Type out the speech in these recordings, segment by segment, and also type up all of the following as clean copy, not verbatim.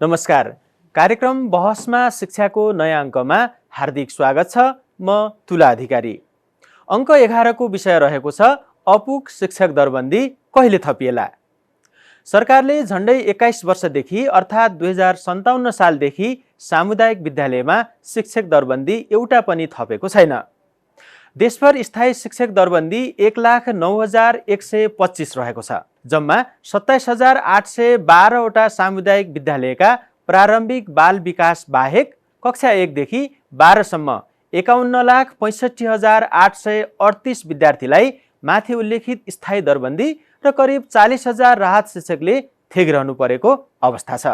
नमस्कार। कार्यक्रम बहसमा शिक्षाको नयाँ अङ्कमा हार्दिक स्वागत छ। म तुला अधिकारी। अङ्क 11 को विषय रहेको छ अपुग शिक्षक दरबन्दी कहिले थपिएला। सरकारले झन्डै 21 वर्षदेखि अर्थात् 2057 सालदेखि सामुदायिक विद्यालयमा शिक्षक दरबन्दी एउटा पनि थपेको छैन। देशभर स्थायी शिक्षक दरबन्दी 1,09,125 रहेको छ। जम्मा 27,812 वटा सामुदायिक विद्यालयका प्रारम्भिक बाल विकास बाहेक कक्षा 1 देखि 12 सम्म 51,65,838 विद्यार्थीलाई माथि उल्लेखित स्थायी दरबन्दी र करिब 40,000 राहत शिक्षकले थेगिरहनु परेको अवस्था छ।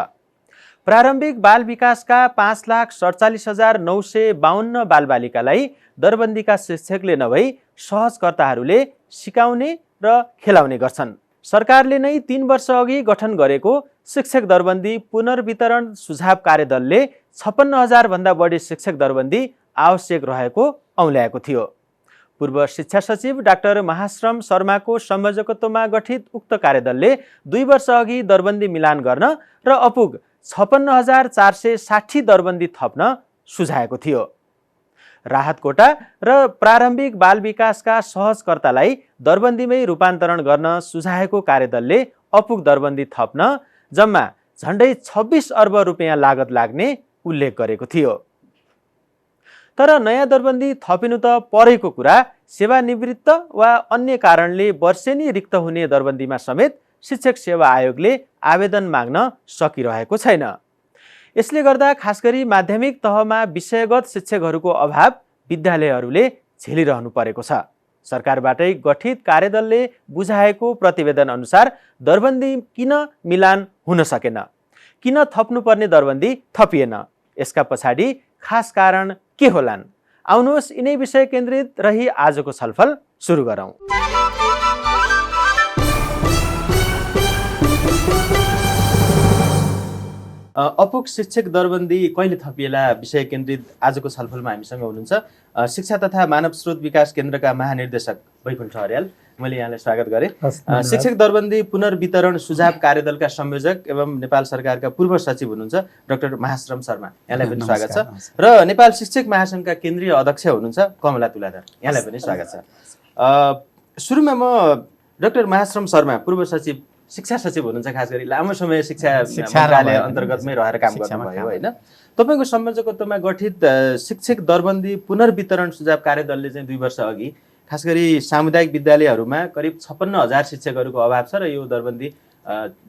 प्रारम्भिक बाल विकासका 5,47,952 बालबालिकालाई दरबन्दीका शिक्षकले नभई सहजकर्ताहरूले सिकाउने र खेलाउने गर्छन्। सरकारले नै 3 वर्ष अघि गठन गरेको शिक्षक दरबन्दी पुनर्वितरण सुझाव कार्यदलले 56,000 भन्दा बढी शिक्षक दरबन्दी आवश्यक रहेको औल्याएको थियो। पूर्व शिक्षा सचिव डाक्टर महाश्रम शर्माको संयोजकत्वमा गठित उक्त कार्यदलले 2 वर्ष अघि दरबन्दी मिलान गर्न र अपुग 56,460 दरबन्दी थप्न सुझाएको थियो। राहत कोटा र प्रारम्भिक बाल विकासका सहजकर्तालाई दरबन्दीमै रूपान्तरण गर्न सुझाएको कार्यदलले अपुग दरबन्दी थप्न जम्मा झन्डै 26 अर्ब रुपियाँ लागत लाग्ने उल्लेख गरेको थियो। तर नयाँ दरबन्दी थपिनु त परेको कुरा, सेवानिवृत्त वा अन्य कारणले वर्षेनी रिक्त हुने दरबन्दीमा समेत शिक्षक सेवा आयोगले आवेदन माग्न सकिरहेको छैन। यसले गर्दा खास गरी माध्यमिक तहमा विषयगत शिक्षकहरूको अभाव विद्यालयहरूले झेलिरहनु परेको छ। सरकारबाटै गठित कार्यदलले बुझाएको प्रतिवेदन अनुसार दरबन्दी किन मिलान हुन सकेन, किन थप्नुपर्ने दरबन्दी थपिएन, यसका पछाडि खास कारण के होलान्? आउनुहोस् यिनै विषय केन्द्रित रही आजको छलफल सुरु गरौँ। अपुग शिक्षक दरबन्दी कहिले थपिएला विषय केन्द्रित आजको छलफलमा हामीसँग हुनुहुन्छ शिक्षा तथा मानव स्रोत विकास केन्द्रका महानिर्देशक वैकुण्ठ अर्याल। मैले यहाँलाई स्वागत गरेँ। शिक्षक दरबन्दी पुनर्वितरण सुझाव कार्यदलका संयोजक एवं नेपाल सरकारका पूर्व सचिव हुनुहुन्छ डाक्टर महाश्रम शर्मा, यहाँलाई पनि स्वागत छ। र नेपाल शिक्षक महासङ्घका केन्द्रीय अध्यक्ष हुनुहुन्छ कमला तुलाधर, यहाँलाई पनि स्वागत छ। सुरुमा म डाक्टर महाश्रम शर्मा, पूर्व सचिव, शिक्षा सचिव हुनुहुन्छ, खास गरी लामो समय शिक्षा मन्त्रालय अन्तर्गतमै रहेर काम गर्नुभयो होइन। तपाईँको संयोजकत्वमा गठित शिक्षक दरबन्दी पुनर्वितरण सुझाव कार्यदलले चाहिँ 2 वर्ष अघि खास गरी सामुदायिक विद्यालयहरूमा करिब 56,000 शिक्षकहरूको अभाव छ र यो दरबन्दी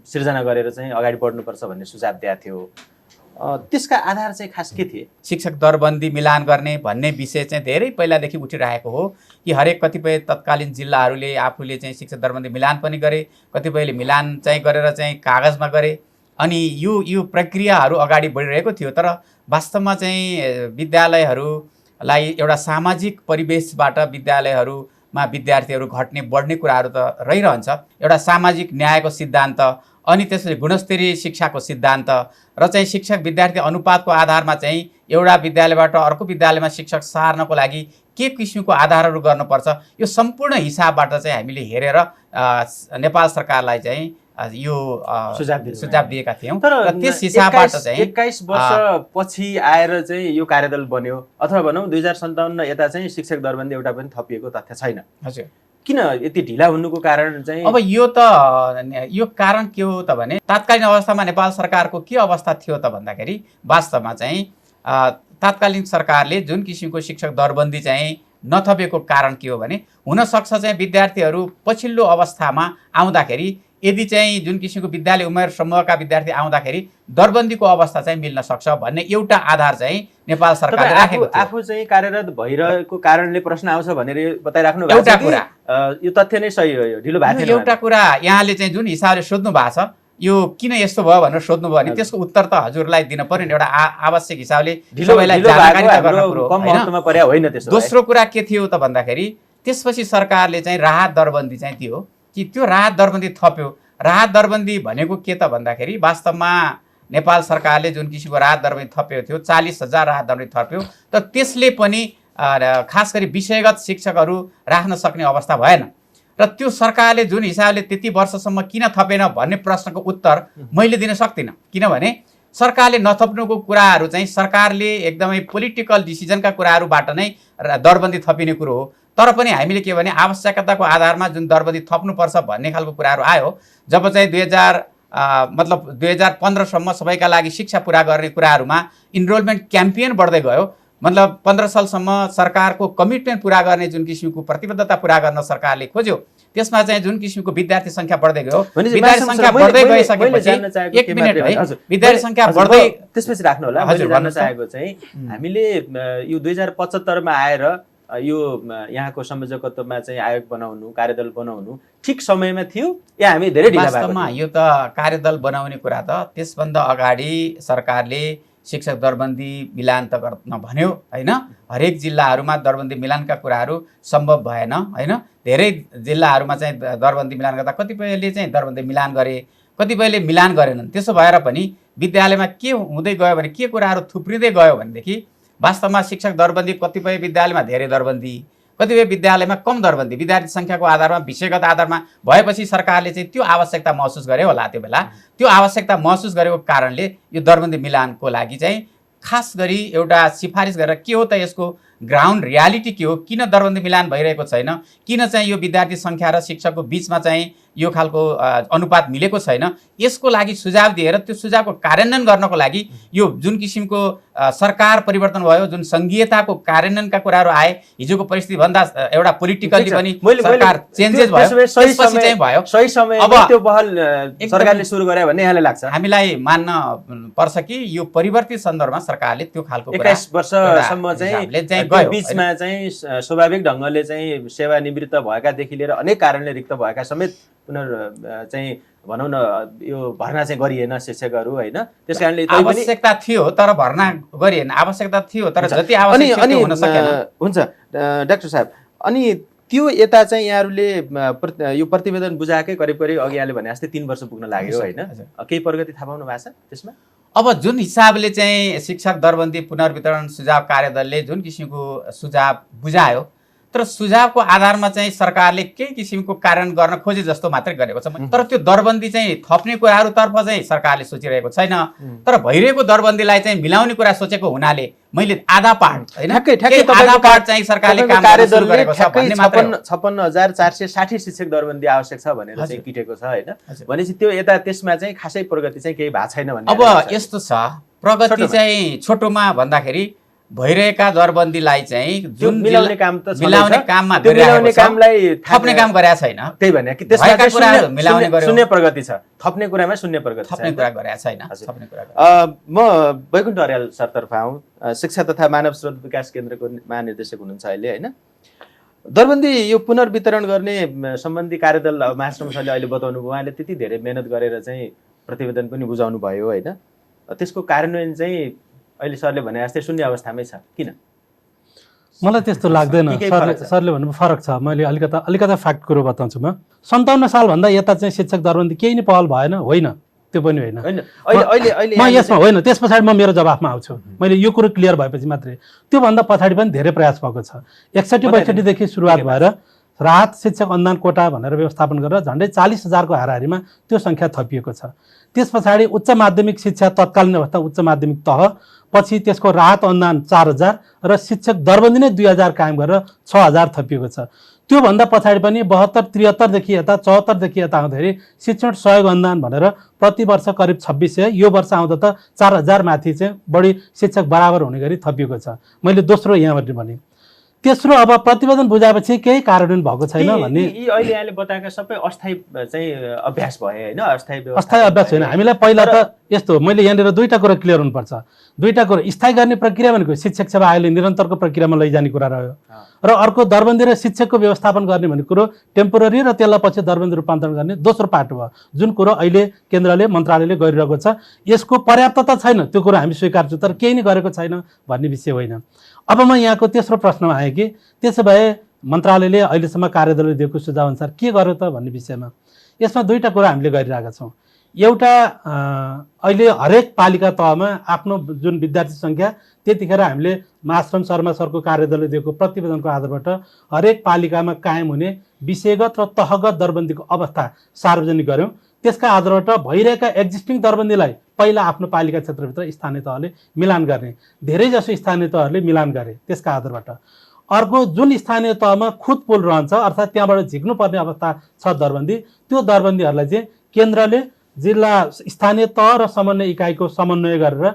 सिर्जना गरेर चाहिँ अगाडि बढ्नुपर्छ भन्ने सुझाव दिएको थियो। त्यसका आधार चाहिँ खास के थिए? शिक्षक दरबन्दी मिलान गर्ने भन्ने विषय चाहिँ धेरै पहिलादेखि उठिरहेको हो कि हरेक कतिपय तत्कालीन जिल्लाहरूले आफूले चाहिँ शिक्षक दरबन्दी मिलान पनि गरे, कतिपयले मिलान चाहिँ गरेर चाहिँ कागजमा गरे, अनि यो प्रक्रियाहरू अगाडि बढिरहेको थियो। तर वास्तवमा चाहिँ विद्यालयहरूलाई एउटा सामाजिक परिवेशबाट विद्यालयहरूमा विद्यार्थीहरू घट्ने बढ्ने कुराहरू त रहिरहन्छ। एउटा सामाजिक न्यायको सिद्धान्त, अनि त्यसपछि गुणस्तरीय शिक्षाको सिद्धान्त र चाहिँ शिक्षक विद्यार्थी अनुपातको आधारमा चाहिँ एउटा विद्यालयबाट अर्को विद्यालयमा शिक्षक सार्नको लागि के किसिमको आधारहरू गर्नुपर्छ, यो सम्पूर्ण हिसाबबाट चाहिँ हामीले हेरेर नेपाल सरकारलाई चाहिँ यो सुझाव दिएका थियौँ। तर त्यस हिसाबबाट चाहिँ 21 वर्ष पछि आएर चाहिँ यो कार्यदल बन्यो, अथवा भनौँ 2057 यता चाहिँ शिक्षक दरबन्दी एउटा पनि थपिएको तथ्य छैन। हजुर, किन यति ढिला हुनुको कारण चाहिँ? अब यो कारण के हो त भने तात्कालीन अवस्थामा नेपाल सरकारको के अवस्था थियो त भन्दाखेरि वास्तवमा चाहिँ तात्कालीन सरकारले जुन किसिमको शिक्षक दरबन्दी चाहिँ नथपेको कारण के हो भने हुनसक्छ चाहिँ विद्यार्थीहरू पछिल्लो अवस्थामा आउँदाखेरि यदि चाहिँ जुन किसिमको विद्यालय उमेर समूहका विद्यार्थी आउँदाखेरि दरबन्दीको अवस्था चाहिँ मिल्न सक्छ भन्ने एउटा आधार चाहिँ नेपाल सरकारले राखेको थियो। आफू चाहिँ कार्यरत भइरहेको कारणले प्रश्न आउँछ भनेर बताइराख्नु भएको छ। एउटा कुरा यो तथ्य नै सही हो, यो ढिलो भएको छैन। एउटा कुरा यहाँले चाहिँ जुन हिसाबले सोध्नु भएको छ यो किन यस्तो भयो भनेर सोध्नुभयो भने त्यसको उत्तर त हजुरलाई दिन पर्यो नि। एउटा आवश्यक हिसाबले सबैलाई जानकारी गर्न पर्यो। दोस्रो कुरा के थियो त भन्दाखेरि त्यसपछि सरकारले चाहिँ राहत दरबन्दी चाहिँ दियो कि त्यो राहत दरबन्दी थप्यो। राहत दरबन्दी भनेको के त भन्दाखेरि वास्तवमा नेपाल सरकारले जुन किसिमको राहत दरबन्दी थपेको थियो 40,000 राहत दरबन्दी थप्यो, तर त्यसले पनि खास गरी विषयगत शिक्षकहरू राख्न सक्ने अवस्था भएन। र त्यो सरकारले जुन हिसाबले त्यति वर्षसम्म किन थपेन भन्ने प्रश्नको उत्तर मैले दिन सक्दिनँ, किनभने सरकारले नथप्नुको कुराहरू चाहिँ सरकारले एकदमै पोलिटिकल डिसिजनका कुराहरूबाट नै दरबन्दी थपिने कुरो हो। तर पनि हामीले के भने आवश्यकताको आधारमा जुन दरबन्दी थप्नुपर्छ भन्ने खालको कुराहरू आयो। जब चाहिँ 2015सम्म सबैका लागि शिक्षा पुरा गर्ने कुराहरूमा इनरोलमेन्ट क्याम्पेन बढ्दै गयो। मतलब 15 सालसम्म सरकारको कमिटमेन्ट पुरा गर्ने जुन किसिमको प्रतिबद्धता पुरा गर्न सरकारले खोज्यो, त्यसमा चाहिँ जुन किसिमको विद्यार्थी सङ्ख्या बढ्दै गयो, विद्यार्थी सङ्ख्या बढ्दै गइसकेपछि एक मिनेट है, विद्यार्थी सङ्ख्या बढ्दै त्यसपछि राख्नु होला। मैले भन्न चाहेको चाहिँ हामीले यो 2075 मा आएर यो यहाँको संयोजकत्वमा चाहिँ आयोग बनाउनु, कार्यदल बनाउनु ठिक समयमा थियो या हामी धेरै ढिला भएको? वास्तवमा यो त कार्यदल बनाउने कुरा त त्यसभन्दा अगाडि सरकारले शिक्षक दरबन्दी मिलान त गर्न भन्यो हैन। हरेक जिल्लाहरूमा दरबन्दी मिलानका कुराहरू सम्भव भएन हैन। धेरै जिल्लाहरूमा चाहिँ दरबन्दी मिलान गर्दा कतिपयले चाहिँ दरबन्दी मिलान गरे, कतिपयले मिलान गरेनन्। त्यसो भएर पनि विद्यालयमा के हुँदै गयो भने के कुराहरू थुप्रिँदै गयो भनेदेखि वास्तवमा शिक्षक दरबन्दी कतिपय विद्यालयमा धेरै दरबन्दी, कतिपय विद्यालयमा कम दरबन्दी, विद्यार्थी सङ्ख्याको आधारमा विषयगत आधारमा भएपछि सरकारले चाहिँ त्यो आवश्यकता महसुस गर्यो होला। त्यो बेला त्यो आवश्यकता महसुस गरेको कारणले यो दरबन्दी मिलानको लागि चाहिँ खास गरी एउटा सिफारिस गरेर के हो त यसको ग्राउन्ड रियालिटी के हो, किन दरबन्दी मिलान भइरहेको छैन, किन चाहिँ यो विद्यार्थी सङ्ख्या र शिक्षकको बिचमा चाहिँ यो खालको अनुपात मिलेको छैन, यसको लागि सुझाव दिएर त्यो सुझावको कार्यान्वयन गर्नको लागि यो जुन किसिमको सरकार परिवर्तन भयो, जुन सङ्घीयताको कार्यान्वयनका कुराहरू आए, हिजोको परिस्थितिभन्दा एउटा पोलिटिकली पनि सरकार चेन्जेस भयो, त्यसपछि चाहिँ भयो। सही समय अब त्यो पहल सरकारले सुरु गरे भन्ने यहाँले लाग्छ? हामीलाई मान्न पर्छ कि यो परिवर्तित सन्दर्भमा सरकारले त्यो खालको 21 वर्षसम्म चाहिँ बीचमा चाहिँ स्वाभाविक ढङ्गले चाहिँ सेवानिवृत्त भएकादेखि लिएर अनेक कारणले रिक्त भएका समेत चाहिँ भनौँ न यो भर्ना चाहिँ गरिएन शिक्षकहरू हैन। त्यसकारणले आवश्यकता थियो तर भर्ना गरिएन, आवश्यकता थियो तर जति आवश्यक थियो हुन सकेन। हुन्छ डाक्टर साहब, अनि त्यो यता चाहिँ यहाँहरूले यो प्रतिवेदन बुझाएकै करिब अघि यहाँले भने जस्तै 3 वर्ष पुग्न लाग्यो हैन। केही प्रगति थाहा पाउनु भएको छ त्यसमा? अब जुन हिसाबले चाहिँ शिक्षक दरबन्दी पुनर्वितरण सुझाव कार्यदलले जुन किसिमको सुझाव बुझायो, तर सुझावको आधारमा चाहिँ सरकारले केही किसिमको कार्यान्वयन गर्न खोजे जस्तो मात्रै गरेको छ। तर त्यो दरबन्दी चाहिँ थप्ने कुराहरूतर्फ चाहिँ सरकारले सोचिरहेको छैन। तर भइरहेको दरबन्दीलाई चाहिँ मिलाउने कुरा सोचेको हुनाले मैले आधा पार्ट हैन, आधा पार्ट चाहिँ सरकारले काम गर्न सुरु गरेको छ भन्ने मात्रै। 56,460 शिक्षक दरबन्दी आवश्यक छ भनेर चाहिँ किटेको छ हैन। भनेपछि त्यो यता त्यसमा चाहिँ खासै प्रगति चाहिँ केही भएको छैन भन्ने। अब यस्तो छ, प्रगति चाहिँ छोटोमा भन्दाखेरि भइरहेका दरबन्दीलाई चाहिँ जुन मिलाउने काम त मिलाउने काममा मिलाउने कामलाई थप्ने काम गरेका छैन। त्यही भने कि त्यसमा चाहिँ मिलाउने गर्यो, शून्य प्रगति छ, थप्ने कुरामा शून्य प्रगति छ, थप्ने कुरा गरेका छैन। थप्ने कुरा म वैकुण्ठ अर्याल सरतर्फ आउँ, शिक्षा तथा मानव स्रोत विकास केन्द्रको महानिर्देशक हुनुहुन्छ अहिले हैन। दरबन्दी यो पुनर्वितरण गर्ने सम्बन्धी कार्यदल महाश्रम सरले अहिले बताउनु भयो, उहाँले त्यति धेरै मेहनत गरेर चाहिँ प्रतिवेदन पनि बुझाउनु भयो हैन। त्यसको कार्यान्वयन चाहिँ अहिले सरले भने जस्तै शून्य अवस्थामै छ, किन? मलाई त्यस्तो लाग्दैन। सरले भन्नु फरक छ। मैले अलिकता फ्याक्ट कुरो बताउँछु। म 57 सालभन्दा यता चाहिँ शिक्षक दरबन्दी केही नै पहल भएन, होइन त्यो पनि होइन। म यसमा होइन, त्यस पछाडि म मेरो जवाफमा आउँछु। मैले यो कुरो क्लियर भएपछि मात्रै, त्योभन्दा पछाडि पनि धेरै प्रयास भएको छ। 61-62देखि सुरुवात भएर राहत शिक्षक अनुदान कोटा भनेर व्यवस्थापन गरेर झन्डै 40,000को हाराहारीमा त्यो सङ्ख्या थपिएको छ। त्यस पछाडि उच्च माध्यमिक शिक्षा तत्कालीन अवस्था उच्च माध्यमिक तह, पछि त्यसको राहत अनुदान 4,000 र शिक्षक दरबन्दी नै 2,000 कायम गरेर 6,000 थपिएको छ। त्योभन्दा पछाडि पनि 72-73देखि यता 74देखि यता आउँदाखेरि शिक्षण सहयोग अनुदान भनेर प्रति वर्ष करिब 2600, यो वर्ष आउँदा त 4,000 माथि चाहिँ बढी शिक्षक बराबर हुने गरी थपिएको छ। मैले दोस्रो यहाँबाट भने। तेस्रो, अब प्रतिवेदन बुझाएपछि केही कार्यान्वयन भएको छैन भन्ने। अहिले यहाँले बताएका सबै अस्थायी चाहिँ अभ्यास भए हैन, अस्थायी अभ्यास होइन। हामीलाई पहिला त यस्तो, मैले यहाँनिर दुईटा कुरा क्लियर हुनुपर्छ। दुईटा कुरा, स्थायी गर्ने प्रक्रिया भनेको शिक्षक सेवा आयोगले निरन्तरको प्रक्रियामा लैजाने कुरा रह्यो, र अर्को दरबन्दी र शिक्षकको व्यवस्थापन गर्ने भन्ने कुरो टेम्पोररी र त्यसलाई पछि दरबन्दी रूपान्तरण गर्ने दोस्रो पाटो भयो, जुन कुरो अहिले केन्द्रले मन्त्रालयले गरिरहेको छ। यसको पर्याप्तता छैन, त्यो कुरो हामी स्वीकार्छौँ, तर केही नै गरेको छैन भन्ने विषय होइन। अब म यहाँको तेस्रो प्रश्नमा आएँ कि त्यसो भए मन्त्रालयले अहिलेसम्म कार्यदलले दिएको सुझाव अनुसार के गर्यो त भन्ने विषयमा। यसमा दुईटा कुरा हामीले गरिरहेका छौँ। एउटा, अहिले हरेक पालिका तहमा आफ्नो जुन विद्यार्थी सङ्ख्या, त्यतिखेर हामीले महाश्रम शर्मा सरको कार्यदलले दिएको प्रतिवेदनको आधारबाट हरेक पालिकामा कायम हुने विषयगत र तहगत दरबन्दीको अवस्था सार्वजनिक गऱ्यौँ। त्यसका आधारबाट भइरहेका एक्जिस्टिङ दरबन्दीलाई पहिला आफ्नो पालिका क्षेत्रभित्र स्थानीय तहले मिलान गर्ने, धेरैजसो स्थानीय तहहरूले मिलान गरे त्यसका आधारबाट। अर्को जुन स्थानीय तहमा खुद पुल रहन्छ अर्थात् त्यहाँबाट झिक्नुपर्ने अवस्था छ दरबन्दी, त्यो दरबन्दीहरूलाई चाहिँ केन्द्रले जिल्ला स्थानीय तह र समन्वय इकाइको समन्वय गरेर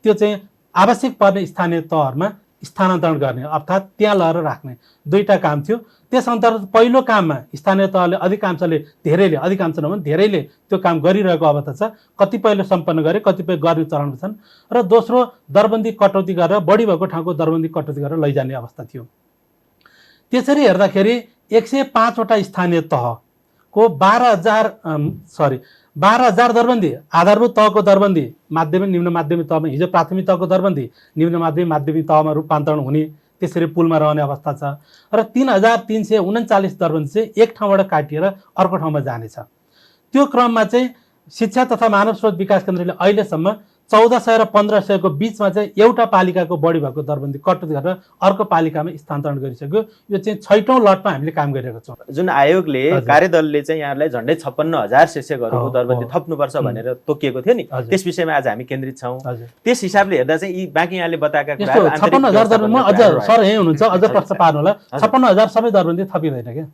त्यो चाहिँ आवश्यक पर्ने स्थानीय तहहरूमा स्थानान्तरण गर्ने अर्थात् त्यहाँ लगेर राख्ने दुईटा काम थियो। त्यस अन्तर्गत पहिलो काममा स्थानीय तहले अधिकांश नभए धेरैले त्यो काम गरिरहेको अवस्था छ। कतिपयले सम्पन्न गरे, कतिपय गर्ने चरणमा छन्। र दोस्रो दरबन्दी कटौती गरेर बढी भएको ठाउँको दरबन्दी कटौती गरेर लैजाने अवस्था थियो। त्यसरी हेर्दाखेरि 105वटा स्थानीय तहको 12,000 दरबन्दी, आधारभूत तहको दरबन्दी, माध्यमिक निम्न माध्यमिक तहमा हिजो प्राथमिक तहको दरबन्दी निम्न माध्यमिक तहमा रूपान्तरण हुने, त्यसरी पुलमा रहने अवस्था छ। र 3,339 दरबन्दी चाहिँ एक ठाउँबाट काटिएर अर्को ठाउँमा जानेछ। त्यो क्रममा चाहिँ शिक्षा तथा मानव स्रोत विकास केन्द्रले अहिलेसम्म 1400 र 1500को बिचमा चाहिँ एउटा पालिकाको बढी भएको दरबन्दी कटौती गरेर अर्को पालिकामा स्थानान्तरण गरिसक्यो। यो चाहिँ 6औं लटमा हामीले काम गरिरहेका छौँ। जुन आयोगले कार्यदलले चाहिँ यहाँलाई झन्डै 56,000 शिक्षकहरूको दरबन्दी थप्नुपर्छ भनेर तोकिएको थियो नि, त्यस विषयमा आज हामी केन्द्रित छौँ। त्यस हिसाबले हेर्दा चाहिँ यी बाँकी यहाँले बताएका कुराहरू 56,000 दरबन्दी अझ सर यही हुनुहुन्छ, अझ प्रश्न पार्नु होला। 56,000 सबै दरबन्दी थपिँदैन क्या।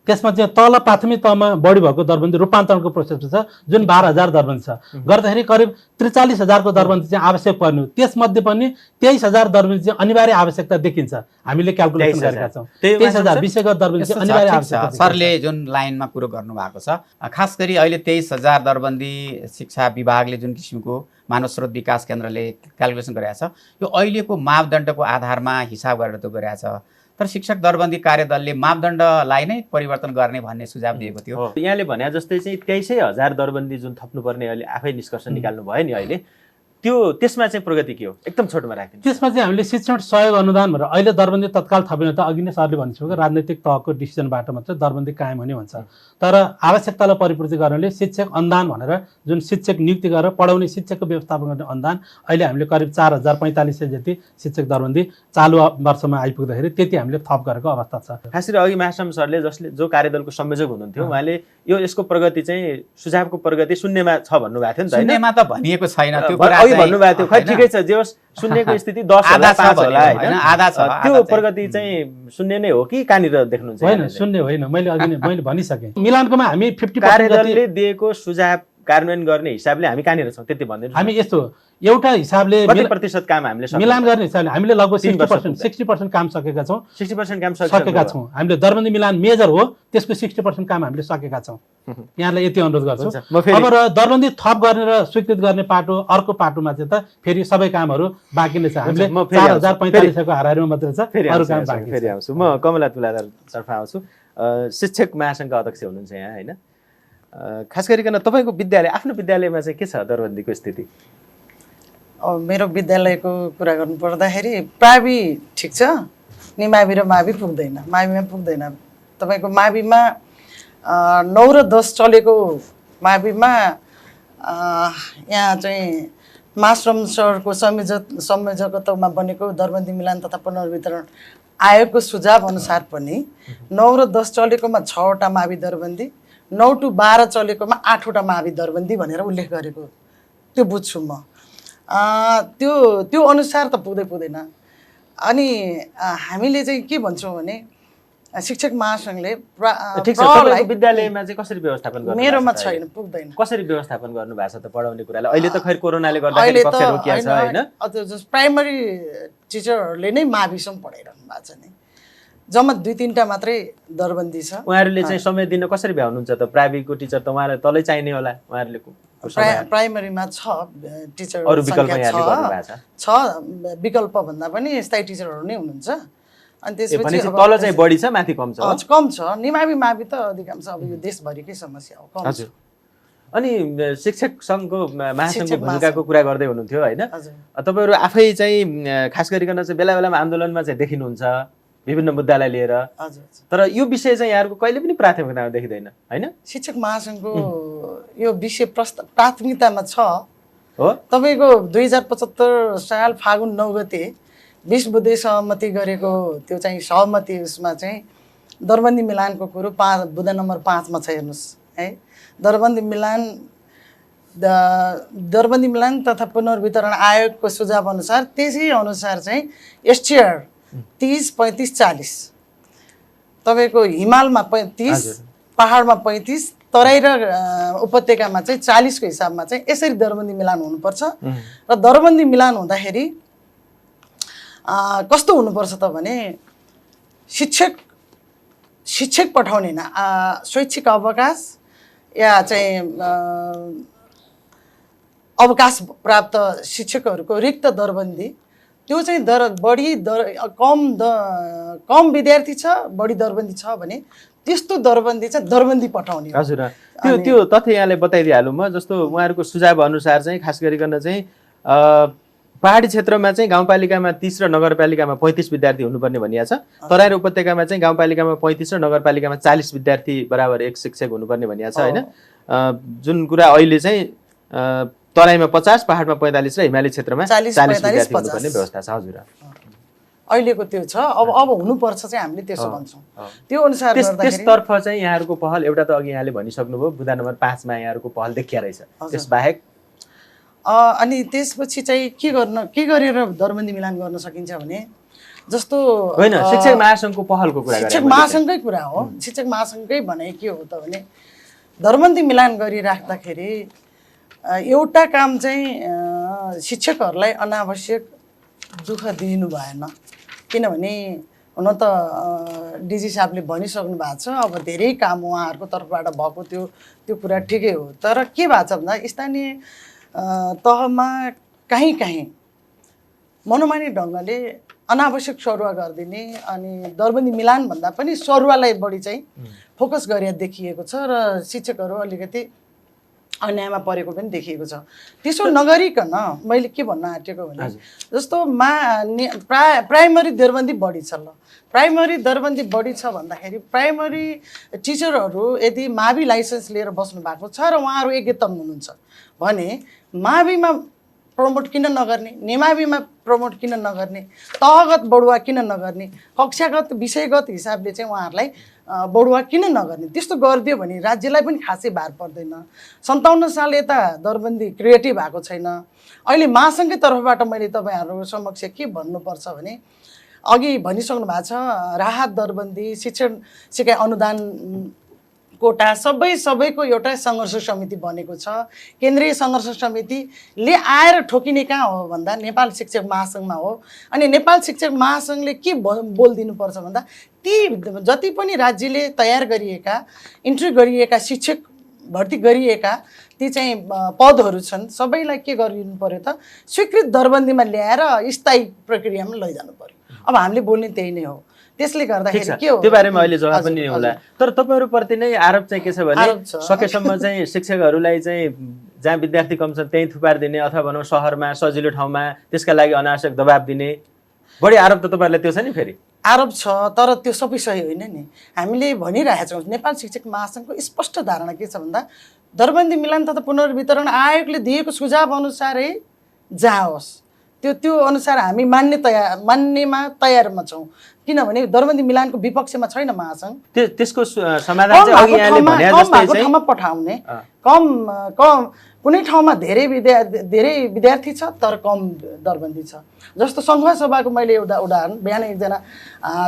त्यसमा चाहिँ तल प्राथमिक तहमा बढी भएको दरबन्दी रूपान्तरणको प्रोसेस छ, जुन 12,000 दरबन्दी छ। गर्दाखेरि करिब 43,000को दरबन्दी चाहिँ आवश्यक पर्ने हो। त्यसमध्ये पनि 23,000 दरबन्दी चाहिँ अनिवार्य आवश्यकता देखिन्छ। हामीले क्याल्कुलेसन गरेका छौँ। 23,000 विषयगत दरबन्दी चाहिँ अनिवार्य आवश्यकता। सरले जुन लाइनमा कुरो गर्नुभएको छ, खास गरी अहिले 23,000 दरबन्दी शिक्षा विभागले जुन किसिमको मानव स्रोत विकास केन्द्रले क्याल्कुलेसन गरेको छ, यो अहिलेको मापदण्डको आधारमा हिसाब गरेर त गरेको छ। तर शिक्षक दरबन्दी कार्यदलले मापदण्डलाई नै परिवर्तन गर्ने भन्ने सुझाव दिएको थियो। यहाँले भने जस्तै चाहिँ 23,000 दरबन्दी जुन थप्नुपर्ने अहिले आफै निष्कर्ष निकाल्नु भयो नि अहिले, त्यसमा चाहिँ प्रगति के हो? एकदम छोटोमा राख्दिनु। त्यसमा चाहिँ हामीले शिक्षण सहयोग अनुदान भनेर अहिले दरबन्दी तत्काल थपिन त अघि नै सरले भनिसक्यो राजनैतिक तहको डिसिजनबाट मात्रै दरबन्दी कायम हुने भन्छ। तर आवश्यकतालाई परिपूर्ति गर्नले शिक्षक अनुदान भनेर जुन शिक्षक नियुक्ति गरेर पढाउने शिक्षकको व्यवस्थापन गर्ने अनुदान अहिले हामीले करिब 4,045 जति शिक्षक दरबन्दी चालु वर्षमा आइपुग्दाखेरि त्यति हामीले थप गरेको अवस्था छ। खास गरी अघि महासम सरले जो कार्यदलको संयोजक हुनुहुन्थ्यो उहाँले यो यसको प्रगति चाहिँ सुझावको प्रगति शून्यमा छ भन्नुभएको थियो नि त? शून्यमा त भनिएको छैन, त्यो भन्नुभएको थियो। खै ठिकै छ, जे होस् शून्यको स्थिति 10 होला 5 होला हैन, आधा छ। त्यो प्रगति चाहिँ शून्य नै हो कि कहाँनिर देख्नुहुन्छ? होइन, शून्य होइन। मैले अघि नै मैले भनिसकेँ मिलानकोमा हामी 50% कार्यदलले दिएको सुझाव कार्यान्वयन गर्ने हिसाबले हामी कहाँनिर छौँ त्यति भन्दिनुहोस्। हामी यस्तो एउटा हिसाबले कति प्रतिशत काम हामीले मिलान गर्ने हिसाबले हामीले लगभग 60% काम सकेका छौँ। 60% काम सकेका छौँ। हामीले दरबन्दी मिलान मेजर हो, त्यसको 60% काम हामीले सकेका छौँ। यहाँलाई यति अनुरोध गर्छु। अब र दरबन्दी थप गर्ने र स्वीकृत गर्ने पाटो अर्को पाटोमा चाहिँ त फेरि सबै कामहरू बाँकी नै छ। हामीले 4,045 को हाराहारीमा मात्रै छ, अरू काम बाँकी छ। फेरि आउँछु म कमला तुलाधर तर्फ आउँछु। शिक्षक महासङ्घका अध्यक्ष हुनुहुन्छ यहाँ हैन? खास गरिकन तपाईँको विद्यालय आफ्नो विद्यालयमा चाहिँ के छ दरबन्दीको स्थिति? मेरो विद्यालयको कुरा गर्नु पर्दाखेरि प्रावि ठिक छ नि, मावि र मावि पुग्दैन, माविमा पुग्दैन। तपाईँको माविमा 9 र 10 चलेको माविमा यहाँ चाहिँ मास्टरम सरको संयोजकत्वमा बनेको दरबन्दी मिलान तथा पुनर्वितरण आयोगको सुझाव अनुसार पनि 9 र 10 चलेकोमा 6वटा मावि दरबन्दी, 9 to 12 चलेकोमा 8वटा मावि दरबन्दी भनेर उल्लेख गरेको त्यो बुझ्छु म। त्यो अनुसार त पुग्दैन। अनि हामीले चाहिँ के भन्छौँ भने शिक्षक महासङ्घले विद्यालयमा चाहिँ कसरी व्यवस्थापन गर्नु? मेरोमा छैन, पुग्दैन। कसरी व्यवस्थापन गर्नु भएको छ त पढाउने कुरालाई? अहिले त खैर कोरोनाले गर्दाखेरि कक्षा रोकिया छ हैन? प्राइमरी टिचरहरूले नै माविसम्म पढाइरहनु भएको छ नि, जम्मा 2-3टा मात्रै दरबन्दी छ। उहाँहरूले चाहिँ समय दिन कसरी भ्याउनुहुन्छ त? प्राइभेटको टिचर त उहाँलाई तलै चाहिने होला, उहाँहरूले प्राइमरीमा छ टिचर, अरु विकल्प यहाँले गर्नु भएको छ। विकल्प भन्दा पनि स्थायी टिचरहरू नै हुनुहुन्छ। अनि त्यसपछि तल चाहिँ बढी छ, माथि कम छ? कम छ। निमावि मावि त अधिकांश अब यो देशभरिकै समस्या हो, कम छ। अनि शिक्षक सङ्घको महासङ्घको भूमिकाको कुरा गर्दै हुनुहुन्थ्यो हैन? तपाईँहरू आफै चाहिँ खास गरिकन चाहिँ बेला बेलामा आन्दोलनमा चाहिँ देखिनुहुन्छ विभिन्न मुद्दालाई लिएर। तर यो विषय चाहिँ यहाँहरूको कहिले पनि प्राथमिकतामा देखिँदैन हैन? शिक्षक महासङ्घको यो विषय प्राथमिकतामा छ हो। तपाईँको 2075 साल फागुन 9 गते 20 बुँदे सहमति गरेको त्यो चाहिँ सहमति उसमा चाहिँ दरबन्दी मिलानको कुरो बुँदा नम्बर 5 मा छ हेर्नुहोस् है। दरबन्दी मिलान तथा पुनर्वितरण आयोगको सुझाव अनुसार त्यसै अनुसार चाहिँ एसटिआर 30, 35, 40 तपाईँको हिमालमा 35, पहाडमा 35, तराई र उपत्यकामा चाहिँ 40 को हिसाबमा चाहिँ यसरी दरबन्दी मिलान हुनुपर्छ। र दरबन्दी मिलान हुँदाखेरि कस्तो हुनुपर्छ त भने शिक्षक पठाउने स्वैच्छिक अवकाश या चाहिँ अवकाश प्राप्त शिक्षकहरूको रिक्त दरबन्दी त्यो चाहिँ कम विद्यार्थी छ, बढी दरबन्दी छ भने त्यस्तो दरबन्दी चाहिँ दरबन्दी पठाउने। हजुर, त्यो तथ्य यहाँले बताइदिइहालौँ म। जस्तो उहाँहरूको सुझाव अनुसार चाहिँ खास गरिकन चाहिँ पहाडी क्षेत्रमा चाहिँ गाउँपालिकामा 30 र नगरपालिकामा 35 विद्यार्थी हुनुपर्ने भनिएको छ। तराई र उपत्यकामा चाहिँ गाउँपालिकामा 35 र नगरपालिकामा 40 विद्यार्थी बराबर एक शिक्षक हुनुपर्ने भनिएको छ होइन। जुन कुरा अहिले चाहिँ तराईमा 50, पहाडमा 45 र हिमाली क्षेत्रमा 40 विद्यार्थी हुनुपर्ने व्यवस्था छ। हजुर, अहिलेको त्यो छ। अब हुनुपर्छ चाहिँ हामीले त्यसो भन्छौँ। त्यो अनुसार त्यसतर्फ चाहिँ यहाँहरूको पहल एउटा त अघि यहाँले भनिसक्नुभयो, बुँदा नम्बर 5 मा यहाँहरूको पहल देखिया रहेछ। त्यसबाहेक अनि त्यसपछि चाहिँ के गरेर दरबन्दी मिलान गर्न सकिन्छ भने जस्तो होइन, शिक्षक महासङ्घको पहलको कुरा गरेँ। शिक्षक महासङ्घकै कुरा हो। शिक्षक महासङ्घकै भनाइ के हो त भने दरबन्दी मिलान गरिराख्दाखेरि एउटा काम चाहिँ शिक्षकहरूलाई अनावश्यक दुःख दिनु भएन। किनभने हुन त डिजी साहबले भनिसक्नु भएको छ, अब धेरै काम उहाँहरूको तर्फबाट भएको त्यो कुरा ठिकै हो। तर के भएको छ भन्दा स्थानीय तहमा कहीँ मनोमानी ढङ्गले अनावश्यक सरुवा गरिदिने अनि दरबन्दी मिलान भन्दा पनि सरुवालाई बढी चाहिँ फोकस गरेर देखिएको छ र शिक्षकहरू अलिकति अन्यायमा परेको पनि देखिएको छ। त्यसो नगरिकन मैले के भन्न आँटेको भने जस्तो प्राइमरी दरबन्दी बढी छ। प्राइमरी दरबन्दी बढी छ भन्दाखेरि प्राइमरी टिचरहरू यदि मावि लाइसेन्स लिएर बस्नु भएको छ र उहाँहरू योग्यतम हुनुहुन्छ भने माविमा प्रमोट किन नगर्ने, नेमाविमा प्रमोट किन नगर्ने, तहगत बढुवा किन नगर्ने, कक्षागत विषयगत हिसाबले चाहिँ उहाँहरूलाई बढुवा किन नगर्ने। त्यस्तो गरिदियो भने राज्यलाई पनि खासै भार पर्दैन। 57 साल यता दरबन्दी क्रिएटिभ भएको छैन। अहिले महासङ्घकै तर्फबाट मैले तपाईँहरू समक्ष के भन्नुपर्छ भने अघि भनिसक्नु भएको छ, राहत दरबन्दी, सिकाइ अनुदान कोटा सबैको एउटा सङ्घर्ष समिति बनेको छ। केन्द्रीय सङ्घर्ष समितिले आएर ठोकिने कहाँ हो भन्दा नेपाल शिक्षक महासङ्घमा हो। अनि नेपाल शिक्षक महासङ्घले के बोलिदिनुपर्छ भन्दा ती जति पनि राज्यले तयार गरिएका इन्ट्री गरिएका शिक्षक भर्ती गरिएका ती चाहिँ पदहरू छन् सबैलाई के गरिनु पर्यो त स्वीकृत दरबन्दीमा ल्याएर स्थायी प्रक्रियामा लैजानु पर्यो। अब हामीले बोल्ने त्यही नै हो। त्यसले गर्दाखेरि के हो त्यो बारेमा अहिले जवाफ पनि होला। तर तपाईहरुप्रति नै आरोप चाहिँ के छ भने सकेसम्म चाहिँ शिक्षकहरूलाई चाहिँ जहाँ विद्यार्थी कम छन् त्यही थुपार्दिने अथवा भनौँ शहरमा सजिलो ठाउँमा त्यसका लागि अनावश्यक दबाब दिने बढी आरोप त तपाईहरुलाई त्यो छ नि। फेरि आरोप छ तर त्यो सबै सही होइन नि। हामीले भनिरहेका छौँ नेपाल शिक्षक महासङ्घको स्पष्ट धारणा के छ भन्दा दरबन्दी मिलान तथा पुनर्वितरण आयोगले दिएको सुझाव अनुसारै जाओस् त्यो अनुसार हामी मान्नेमा तयारमा छौँ। किनभने दरबन्दी मिलानको विपक्षमा छैन महासङ्घ। त्यसको समाधान चाहिँ अघि यहाँले भने जस्तै चाहिँ ठाउँमा पठाउने कम कुनै ठाउँमा धेरै विद्यार्थी छ तर कम दरबन्दी छ। जस्तो सङ्घ सभाको मैले एउटा उदाहरण बिहान एकजना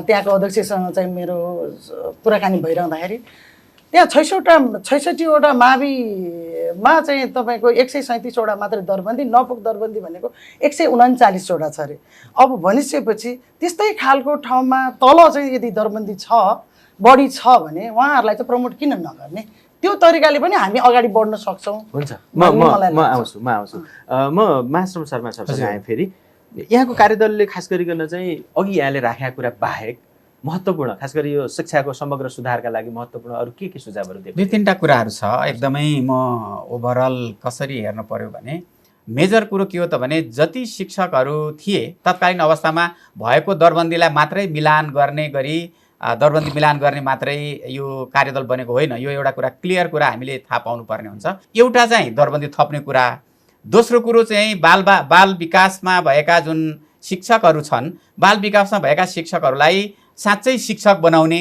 त्यहाँको अध्यक्षसँग चाहिँ मेरो कुराकानी भइरहँदाखेरि त्यहाँ 66वटा माविमा चाहिँ तपाईँको 137वटा मात्रै दरबन्दी, नपुग दरबन्दी भनेको 139वटा छ अरे। अब भनिसकेपछि त्यस्तै खालको ठाउँमा तल चाहिँ यदि दरबन्दी छ बढी छ भने उहाँहरूलाई चाहिँ प्रमोट किन नगर्ने। त्यो तरिकाले पनि हामी अगाडि बढ्न सक्छौँ। हुन्छ म आउँछु म महाश्रम शर्मा सरसँग आएँ। फेरि यहाँको कार्यदलले खास गरिकन चाहिँ अघि यहाँले राखेका कुरा बाहेक महत्त्वपूर्ण खास गरी यो शिक्षाको समग्र सुधारका लागि महत्त्वपूर्ण अरू के सुझावहरू दिए? 2-3टा कुराहरू छ एकदमै। म ओभरअल कसरी हेर्नु पर्यो भने मेजर कुरो के हो त भने जति शिक्षकहरू थिए तत्कालीन अवस्थामा भएको दरबन्दीलाई मात्रै मिलान गर्ने गरी दरबन्दी मिलान गर्ने मात्रै यो कार्यदल बनेको होइन। यो एउटा कुरा क्लियर कुरा हामीले थाहा पाउनुपर्ने हुन्छ। एउटा चाहिँ दरबन्दी थप्ने कुरा, दोस्रो कुरो चाहिँ बाल विकासमा भएका जुन शिक्षकहरू छन् बाल विकासमा भएका शिक्षकहरूलाई साँच्चै शिक्षक बनाउने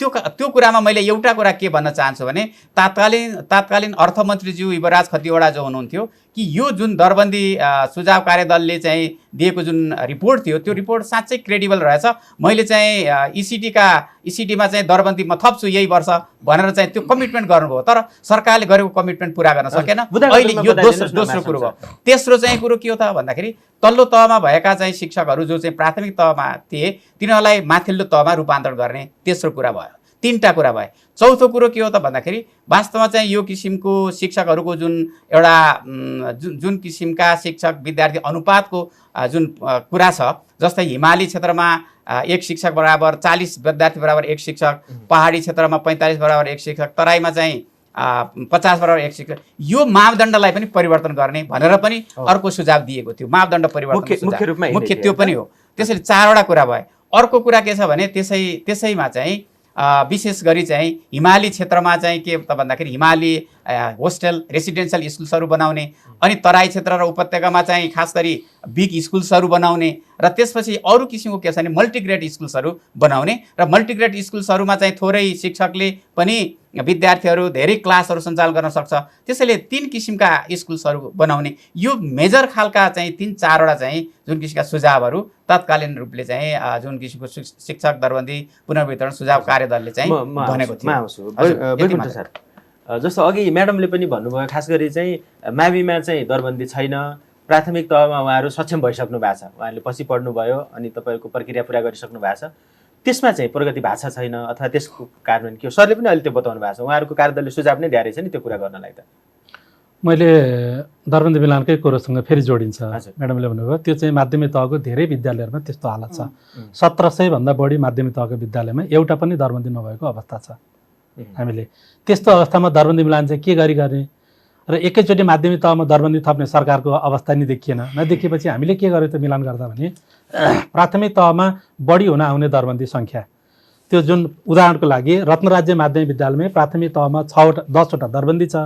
त्यो कुरामा मैले एउटा कुरा के भन्न चाहन्छु भने तात्कालीन अर्थमन्त्रीज्यू युवराज खतिवडा जो हुनुहुन्थ्यो कि यो जुन दरबन्दी सुझाव कार्यदलले चाहिँ दिएको जुन रिपोर्ट थियो त्यो रिपोर्ट साँच्चै क्रेडिबल रहेछ। मैले चाहिँ इसिटीमा चाहिँ दरबन्दी म थप्छु यही वर्ष भनेर चाहिँ त्यो कमिटमेन्ट गर्नुभयो, तर सरकारले गरेको कमिटमेन्ट पुरा गर्न सकेन। अहिले यो दोस्रो कुरो भयो। तेस्रो चाहिँ कुरो के हो त भन्दाखेरि तल्लो तहमा भएका चाहिँ शिक्षकहरू जो चाहिँ प्राथमिक तहमा थिए तिनीहरूलाई माथिल्लो तहमा रूपान्तरण गर्ने तेस्रो कुरा भयो। 3टा कुरा भए। चौथो कुरो के हो त भन्दाखेरि वास्तवमा चाहिँ यो किसिमको शिक्षकहरूको जुन एउटा जुन किसिमका शिक्षक विद्यार्थी अनुपातको जुन कुरा छ, जस्तै हिमाली क्षेत्रमा 1 शिक्षक बराबर 40 विद्यार्थी बराबर 1 शिक्षक, पहाडी क्षेत्रमा 45 बराबर 1 शिक्षक, तराईमा चाहिँ 50 बराबर 1 शिक्षक, यो मापदण्डलाई पनि परिवर्तन गर्ने भनेर पनि अर्को सुझाव दिएको थियो। मापदण्ड परिवर्तन मुख्य त्यो पनि हो। त्यसैले 4वटा कुरा भए। अर्को कुरा के छ भने त्यसैमा चाहिँ विशेष गरी चाहिँ हिमाली क्षेत्रमा चाहिँ के त भन्दाखेरि हिमाली होस्टेल रेसिडेन्सियल स्कुल्सहरू बनाउने, अनि तराई क्षेत्र र उपत्यकामा चाहिँ खास गरी बिग स्कुल्सहरू बनाउने, र त्यसपछि अरू किसिमको के छ भने मल्टिग्रेड स्कुल्सहरू बनाउने, र मल्टिग्रेड स्कुल्सहरूमा चाहिँ थोरै शिक्षकले पनि विद्यार्थीहरू धेरै क्लासहरू सञ्चालन गर्न सक्छ। त्यसैले 3 किसिमका स्कुल्सहरू बनाउने, यो मेजर खालका चाहिँ 3-4वटा चाहिँ जुन किसिमका सुझावहरू तत्कालीन रूपले चाहिँ जुन किसिमको शिक्षक दरबन्दी पुनर्वितरण सुझाव कार्यदलले चाहिँ भनेको थियो। जस्तो अघि म्याडमले पनि भन्नुभयो, खास गरी चाहिँ माविमा चाहिँ दरबन्दी छैन, प्राथमिक तहमा उहाँहरू सक्षम भइसक्नु भएको छ, उहाँहरूले पछि पढ्नुभयो अनि तपाईँहरूको प्रक्रिया पुरा गरिसक्नु भएको छ, त्यसमा चाहिँ प्रगति भएको छ छैन अथवा त्यसको कारण के हो? सरले पनि अहिले त्यो बताउनु भएको छ, उहाँहरूको कार्यदलले सुझाव नै दिएर छ नि त्यो कुरा गर्नलाई। त मैले दरबन्दी मिलानकै कुरोसँग फेरि जोडिन्छ। म्याडमले भन्नुभयो त्यो चाहिँ माध्यमिक तहको धेरै विद्यालयहरूमा त्यस्तो हालत छ। 1700 भन्दा बढी माध्यमिक तहको विद्यालयमा एउटा पनि दरबन्दी नभएको अवस्था छ। हामीले त्यस्तो अवस्थामा दरबन्दी मिलान चाहिँ के गर्ने र एकैचोटि माध्यमिक तहमा दरबन्दी थप्ने सरकारको अवस्था नि देखिएन। नदेखिएपछि हामीले के गर्यो त मिलान गर्दा भने प्राथमिक तहमा बढी हुन आउने दरबन्दी सङ्ख्या, त्यो जुन उदाहरणको लागि रत्नराज्य माध्यमिक विद्यालयमा प्राथमिक तहमा 10वटा दरबन्दी छ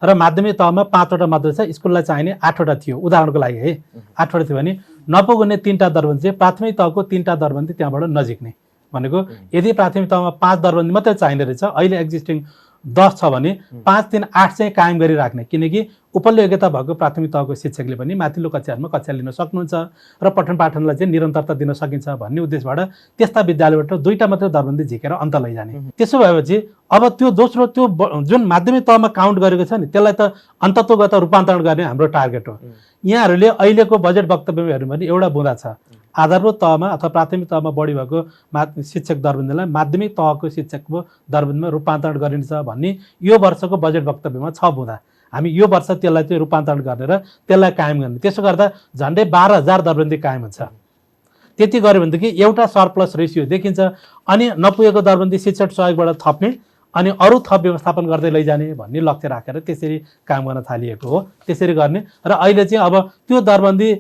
र माध्यमिक तहमा 5वटा मात्रै छ। स्कुललाई चाहिने 8वटा थियो, उदाहरणको लागि है, 8वटा थियो भने नपुग्ने 3टा दरबन्दी चाहिँ प्राथमिक तहको 3टा दरबन्दी त्यहाँबाट नजिक्ने भनेको यदि प्राथमिक तहमा 5 दरबन्दी मात्रै चाहिने रहेछ, अहिले एक्जिस्टिङ 10 छ भने 5, 3, 8 चाहिँ कायम गरिराख्ने, किनकि उपल्लो योग्यता भएको प्राथमिक तहको शिक्षकले पनि माथिल्लो कक्षाहरूमा कक्षा लिन सक्नुहुन्छ र पठन पाठनलाई चाहिँ निरन्तरता दिन सकिन्छ भन्ने उद्देश्यबाट त्यस्ता विद्यालयबाट 2टा मात्रै दरबन्दी झिकेर अन्त लैजाने। त्यसो भएपछि अब त्यो दोस्रो त्यो जुन माध्यमिक तहमा काउन्ट गरेको छ नि त्यसलाई त अन्तत्वगत रूपान्तरण गर्ने हाम्रो टार्गेट हो। यहाँहरूले अहिलेको बजेट वक्तव्यमा हेर्नु भने एउटा बुँदा छ, आधारभूत तहमा अथवा प्राथमिक तहमा बढी भएको शिक्षक दरबन्दीलाई माध्यमिक तहको शिक्षकको दरबन्दीमा रूपान्तरण गरिन्छ भन्ने यो वर्षको बजेट वक्तव्यमा 6 बुँदा। हामी यो वर्ष त्यसलाई चाहिँ रूपान्तरण गर्ने र त्यसलाई कायम गर्ने। त्यसो गर्दा झन्डै 12,000 दरबन्दी कायम हुन्छ। त्यति गऱ्यो भनेदेखि एउटा सरप्लस रेसियो देखिन्छ। अनि नपुगेको दरबन्दी शिक्षक सहयोगबाट थप्ने अनि अरू थप व्यवस्थापन गर्दै लैजाने भन्ने लक्ष्य राखेर त्यसरी काम गर्न थालिएको हो। त्यसरी गर्ने र अहिले चाहिँ अब त्यो दरबन्दी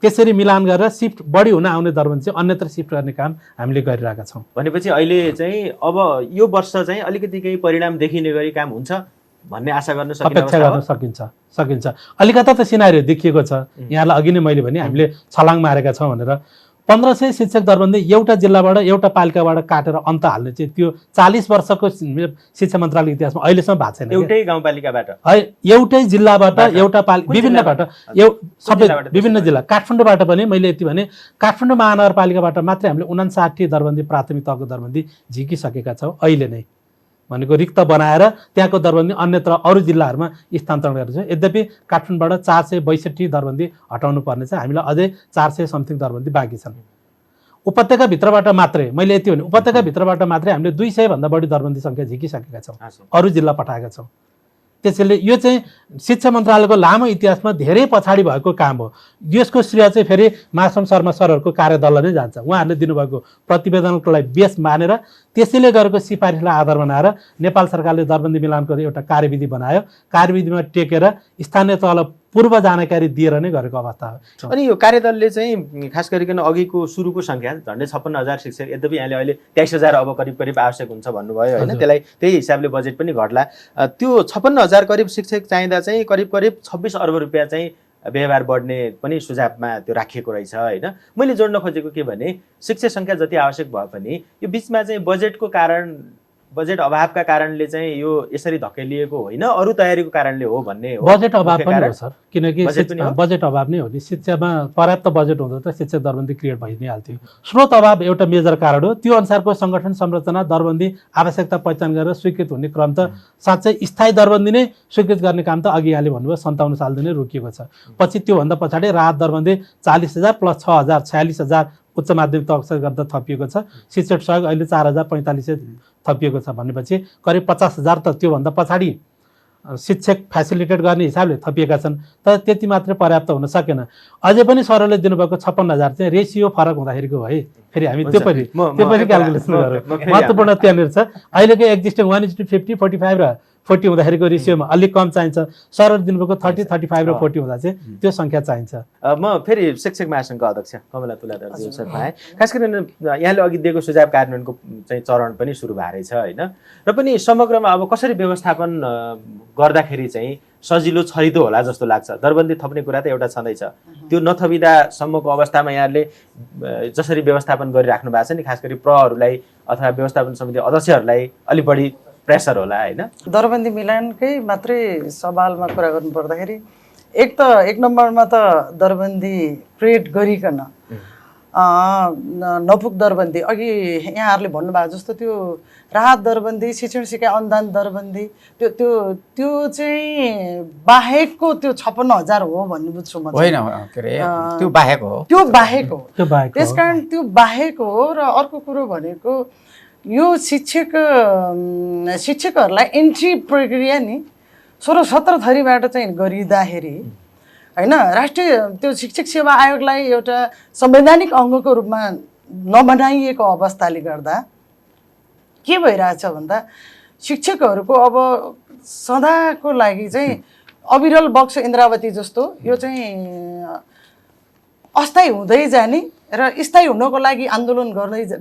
त्यसरी मिलान गरेर सिफ्ट बढी हुन आउने दरबन्दी चाहिँ अन्यत्र सिफ्ट गर्ने काम हामीले गरिरहेका छौँ। भनेपछि अहिले चाहिँ अब यो वर्ष चाहिँ अलिकति केही परिणाम देखिने गरी काम हुन्छ भन्ने आशा गर्न अपेक्षा गर्न सकिन्छ। अलिकता त सिनारी देखिएको छ। यहाँलाई अघि नै मैले भने हामीले छलाङ मारेका छौँ भनेर 1500 शिक्षक दरबन्दी एउटा जिल्लाबाट एउटा पालिकाबाट काटेर अन्त हाल्ने चाहिँ त्यो 40 वर्षको शिक्षा मन्त्रालय इतिहासमा अहिलेसम्म भएको छैन। एउटै गाउँपालिकाबाट एउटै जिल्लाबाट एउटा विभिन्नबाट सबै विभिन्न जिल्ला काठमाडौँबाट पनि मैले यति भने काठमाडौँ महानगरपालिकाबाट मात्रै हामीले 59 दरबन्दी प्राथमिक तहको दरबन्दी झिकिसकेका छौँ अहिले नै, भनेको रिक्त बनाएर त्यहाँको दरबन्दी अन्यत्र अरू जिल्लाहरूमा स्थानान्तरण गरेको छ। यद्यपि काठमाडौँबाट 462 दरबन्दी हटाउनु पर्ने छ, हामीलाई अझै 400 समथिङ दरबन्दी बाँकी छन्। उपत्यकाभित्रबाट मात्रै मैले यति भने उपत्यकाभित्रबाट मात्रै हामीले 200 भन्दा बढी दरबन्दी सङ्ख्या झिकिसकेका छौँ, अरू जिल्ला पठाएका छौँ। त्यसैले यो चाहिँ शिक्षा मन्त्रालयको लामो इतिहासमा धेरै पछाडि भएको काम हो। यसको श्रेय चाहिँ फेरि मासम शर्मा सरहरूको कार्यदललाई नै जान्छ। उहाँहरूले दिनुभएको प्रतिवेदनलाई बेस मानेर त्यसैले गरेको सिफारिसलाई आधार बनाएर नेपाल सरकारले दरबन्दी मिलानको एउटा कार्यविधि बनायो। कार्यविधिमा टेकेर स्थानीय तहलाई पूर्व जानकारी दिएर नै गरेको अवस्था हो। अनि यो कार्यदलले चाहिँ खास गरिकन अघिको सुरुको सङ्ख्या झन्डै 56,000 शिक्षक, यद्यपि यहाँले अहिले 23,000 अब करिब आवश्यक हुन्छ भन्नुभयो होइन, त्यसलाई त्यही हिसाबले बजेट पनि घट्ला। त्यो 56,000 करिब शिक्षक चाहिँदा चाहिँ करिब 26 अर्ब रुपियाँ चाहिँ व्यवहार बढ्ने पनि सुझावमा त्यो राखिएको रहेछ होइन। मैले जोड्न खोजेको के भने शिक्षक सङ्ख्या जति आवश्यक भए पनि यो बिचमा चाहिँ बजेट अभावका कारणले चाहिँ यो यसरी धकेलिएको होइन, अरू तयारीको कारणले हो भन्ने हो। बजेट अभाव पनि हो सर, किनकि बजेट अभाव नै हो नि। शिक्षामा पर्याप्त बजेट हुँदा त शिक्षक दरबन्दी क्रिएट भइ नै हाल्थ्यो। स्रोत अभाव एउटा मेजर कारण हो। त्यो अनुसारको सङ्गठन संरचना दरबन्दी आवश्यकता पहिचान गरेर स्वीकृत हुने क्रम त साँच्चै स्थायी दरबन्दी नै स्वीकृत गर्ने काम त अघि हाले भन्नुभयो 57 सालदेखि नै रोकिएको छ। पछि त्योभन्दा पछाडि राहत दरबन्दी 40,000 + 6,000 46,000 उच्च माध्यमिक तहसर गर्दा थपिएको छ। शिक्षक सहयोग अहिले 4,045 थपिएको छ भनेपछि करिब 50,000 त त्योभन्दा पछाडि शिक्षक फेसिलिटेट गर्ने हिसाबले थपिएका छन्। तर त्यति मात्रै पर्याप्त हुन सकेन। अझै पनि सरले दिनुभएको 56,000 चाहिँ रेसियो फरक हुँदाखेरिको है। फेरि हामी त्यो पनि क्यालकुलेसन गरौँ, महत्त्वपूर्ण त्यहाँनिर छ। अहिलेको एक्जिस्टिङ 1:50 45 र 40 हुँदाखेरिको रेसियोमा अलिक कम चाहिन्छ। सरले दिनुभएको 30 35 र 40 हुँदा चाहिँ त्यो सङ्ख्या चाहिन्छ। म फेरि शिक्षक महासङ्घका अध्यक्ष कमला तुलाधरज्यू सर पाएँ। खास गरी यहाँले अघि दिएको सुझाव कार्यान्वयनको चाहिँ चरण पनि सुरु भएको रहेछ होइन, र पनि समग्रमा अब कसरी व्यवस्थापन गर्दाखेरि चाहिँ सजिलो छरितो होला जस्तो लाग्छ। दरबन्दी थप्ने कुरा त एउटा छँदैछ, त्यो नथपिँदासम्मको अवस्थामा यहाँले जसरी व्यवस्थापन गरिराख्नु भएको छ नि, खास गरी प्रहरूलाई अथवा व्यवस्थापन समिति अध्यक्षहरूलाई अलिक बढी प्रेसर होला होइन। दरबन्दी मिलानकै मात्रै सवालमा कुरा गर्नु पर्दाखेरि एक नम्बरमा त दरबन्दी क्रिएट गरिकन नपुग दरबन्दी, अघि यहाँहरूले भन्नुभएको जस्तो त्यो राहत दरबन्दी, शिक्षण सिकाइ अनुदान दरबन्दी, त्यो चाहिँ बाहेकको त्यो 56,000 हो भन्ने बुझ्छु म। होइन, के अरे त्यो बाहेक हो। त्यसकारण त्यो बाहेक हो। र अर्को कुरो भनेको यो शिक्षकहरूलाई एन्ट्री प्रक्रिया नि 16-17 थरीबाट चाहिँ गरिँदाखेरि होइन, राष्ट्रिय त्यो शिक्षक सेवा आयोगलाई एउटा संवैधानिक अङ्गको रूपमा नबनाइएको अवस्थाले गर्दा के भइरहेछ भन्दा शिक्षकहरूको अब सदाको लागि चाहिँ अविरल बक्स इन्द्रावती जस्तो यो चाहिँ अस्थायी हुँदै जाने र स्थायी हुनको लागि आन्दोलन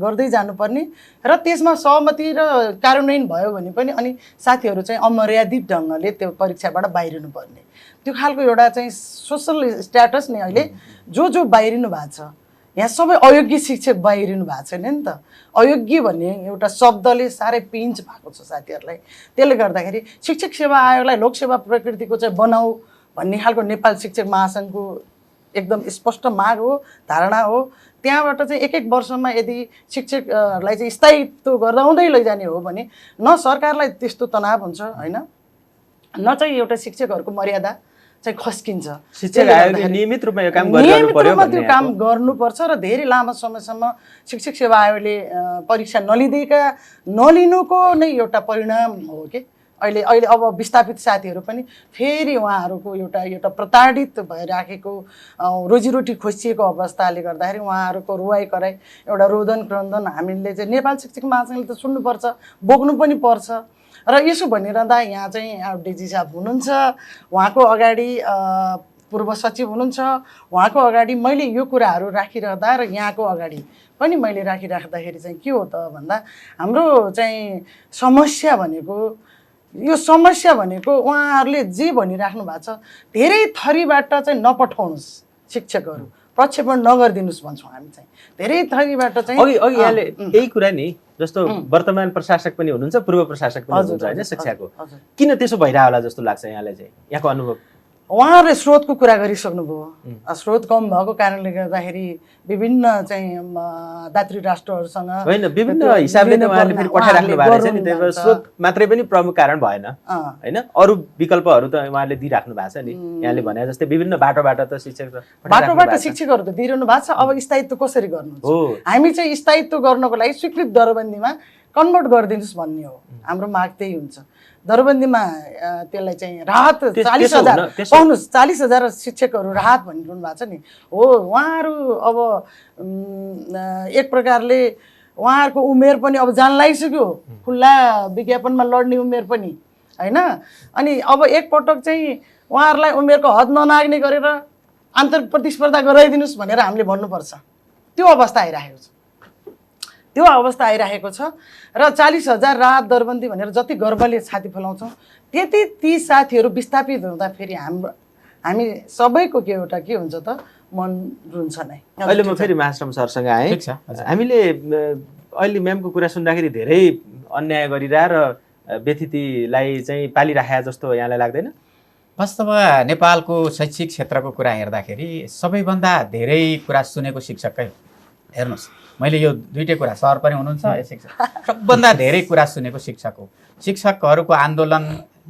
गर्दै जानुपर्ने र त्यसमा सहमति र कार्यान्वयन भयो भने पनि अनि साथीहरू चाहिँ अमर्यादित ढङ्गले त्यो परीक्षाबाट बाहिरिनु पर्ने, त्यो खालको एउटा चाहिँ सोसल स्ट्याटस नि अहिले जो बाहिरिनु भएको छ। यहाँ सबै अयोग्य शिक्षक बाहिरिनु भएको छैन नि त। अयोग्य भन्ने एउटा शब्दले साह्रै पिन्च भएको छ साथीहरूलाई। त्यसले गर्दाखेरि शिक्षक सेवा आयोगलाई लोकसेवा प्रकृतिको चाहिँ बनाऊ भन्ने खालको नेपाल शिक्षक महासङ्घको एकदम स्पष्ट माग हो, धारणा हो। त्यहाँबाट चाहिँ एक वर्षमा यदि शिक्षकहरूलाई चाहिँ स्थायित्व गर्दा हुँदै लैजाने हो भने न सरकारलाई त्यस्तो तनाव हुन्छ होइन, न चाहिँ एउटा शिक्षकहरूको मर्यादा चाहिँ खस्किन्छ। शिक्षक आयोगले नियमित रूपमा यो काम त्यो काम गर्नुपर्छ र धेरै लामो समयसम्म शिक्षक सेवा आयोगले परीक्षा नलिनुको नै एउटा परिणाम हो कि अहिले अब विस्थापित साथीहरू पनि फेरि उहाँहरूको एउटा प्रताडित भइराखेको रोजीरोटी खोसिएको अवस्थाले गर्दाखेरि उहाँहरूको रुवाई कराई एउटा रोदन क्रन्दन हामीले चाहिँ नेपाल शिक्षक महासङ्घले त सुन्नुपर्छ, बोक्नु पनि पर्छ। र यसो भनिरहँदा यहाँ चाहिँ डिजी साहब हुनुहुन्छ, उहाँको अगाडि पूर्व सचिव हुनुहुन्छ, उहाँको अगाडि मैले यो कुराहरू राखिरहँदा र यहाँको अगाडि पनि मैले राखिराख्दाखेरि चाहिँ के हो त भन्दा हाम्रो चाहिँ समस्या भनेको उहाँहरूले जे भनिराख्नु भएको छ धेरै थरीबाट चाहिँ नपठाउनुहोस्, शिक्षकहरू प्रक्षेपण नगरिदिनुहोस् भन्छौँ हामी चाहिँ। धेरै थरीबाट चाहिँ अघि यहाँले यही कुरा नि, जस्तो वर्तमान प्रशासक पनि हुनुहुन्छ, पूर्व प्रशासक पनि हुनुहुन्छ होइन शिक्षाको, किन त्यसो भइरह होला जस्तो लाग्छ यहाँलाई चाहिँ, यहाँको अनुभव? उहाँहरूले स्रोतको कुरा गरिसक्नुभयो। स्रोत कम भएको कारणले गर्दाखेरि विभिन्न चाहिँ दात्री राष्ट्रहरूसँग होइन विभिन्न हिसाबले त उहाँले फेरि पठाइराख्नु भएको छ नि, त्यही भएर स्रोत मात्रै पनि प्रमुख कारण भएन होइन, अरू विकल्पहरू त उहाँले दिइराख्नु भएको छ नि। यहाँले भने जस्तै विभिन्न बाटोबाट त शिक्षकहरू त दिइरहनु भएको छ। अब स्थायित्व कसरी गर्नुहुन्छ? हामी चाहिँ स्थायित्व गर्नको लागि स्वीकृत दरबन्दीमा कन्भर्ट गरिदिनुहोस् भन्ने हो हाम्रो माग। त्यही हुन्छ दरबन्दीमा त्यसलाई चाहिँ राहत 40,000 पाउनुहोस्, 40,000 शिक्षकहरू राहत भनिरहनु भएको छ नि हो। उहाँहरू अब एक प्रकारले उहाँहरूको उमेर पनि अब जान लागिसक्यो, खुल्ला विज्ञापनमा लड्ने उमेर पनि होइन। अनि अब एकपटक चाहिँ उहाँहरूलाई उमेरको हद ननाग्ने गरेर आन्तर प्रतिस्पर्धा गराइदिनुहोस् भनेर हामीले भन्नुपर्छ। त्यो अवस्था आइरहेको छ र 40,000 राहत दरबन्दी भनेर जति गर्वले छाती फैलाउँछौँ त्यति ती साथीहरू विस्थापित हुँदा फेरि हामी सबैको के एउटा के हुन्छ त मन रुन्छ नै। अहिले म फेरि महाश्रम सरसँग आएँ। ठिक छ, हजुर। हामीले अहिले म्यामको कुरा सुन्दाखेरि धेरै अन्याय गरिरह र व्यथितिलाई चाहिँ पालिराखेका जस्तो यहाँलाई लाग्दैन? वास्तवमा नेपालको शैक्षिक क्षेत्रको कुरा हेर्दाखेरि सबैभन्दा धेरै कुरा सुनेको शिक्षकै हो। हेर्नुहोस्, मैले यो दुईटै कुरा, सर पनि हुनुहुन्छ, शिक्षक सबभन्दा धेरै कुरा सुनेको शिक्षक हो। शिक्षकहरूको आन्दोलन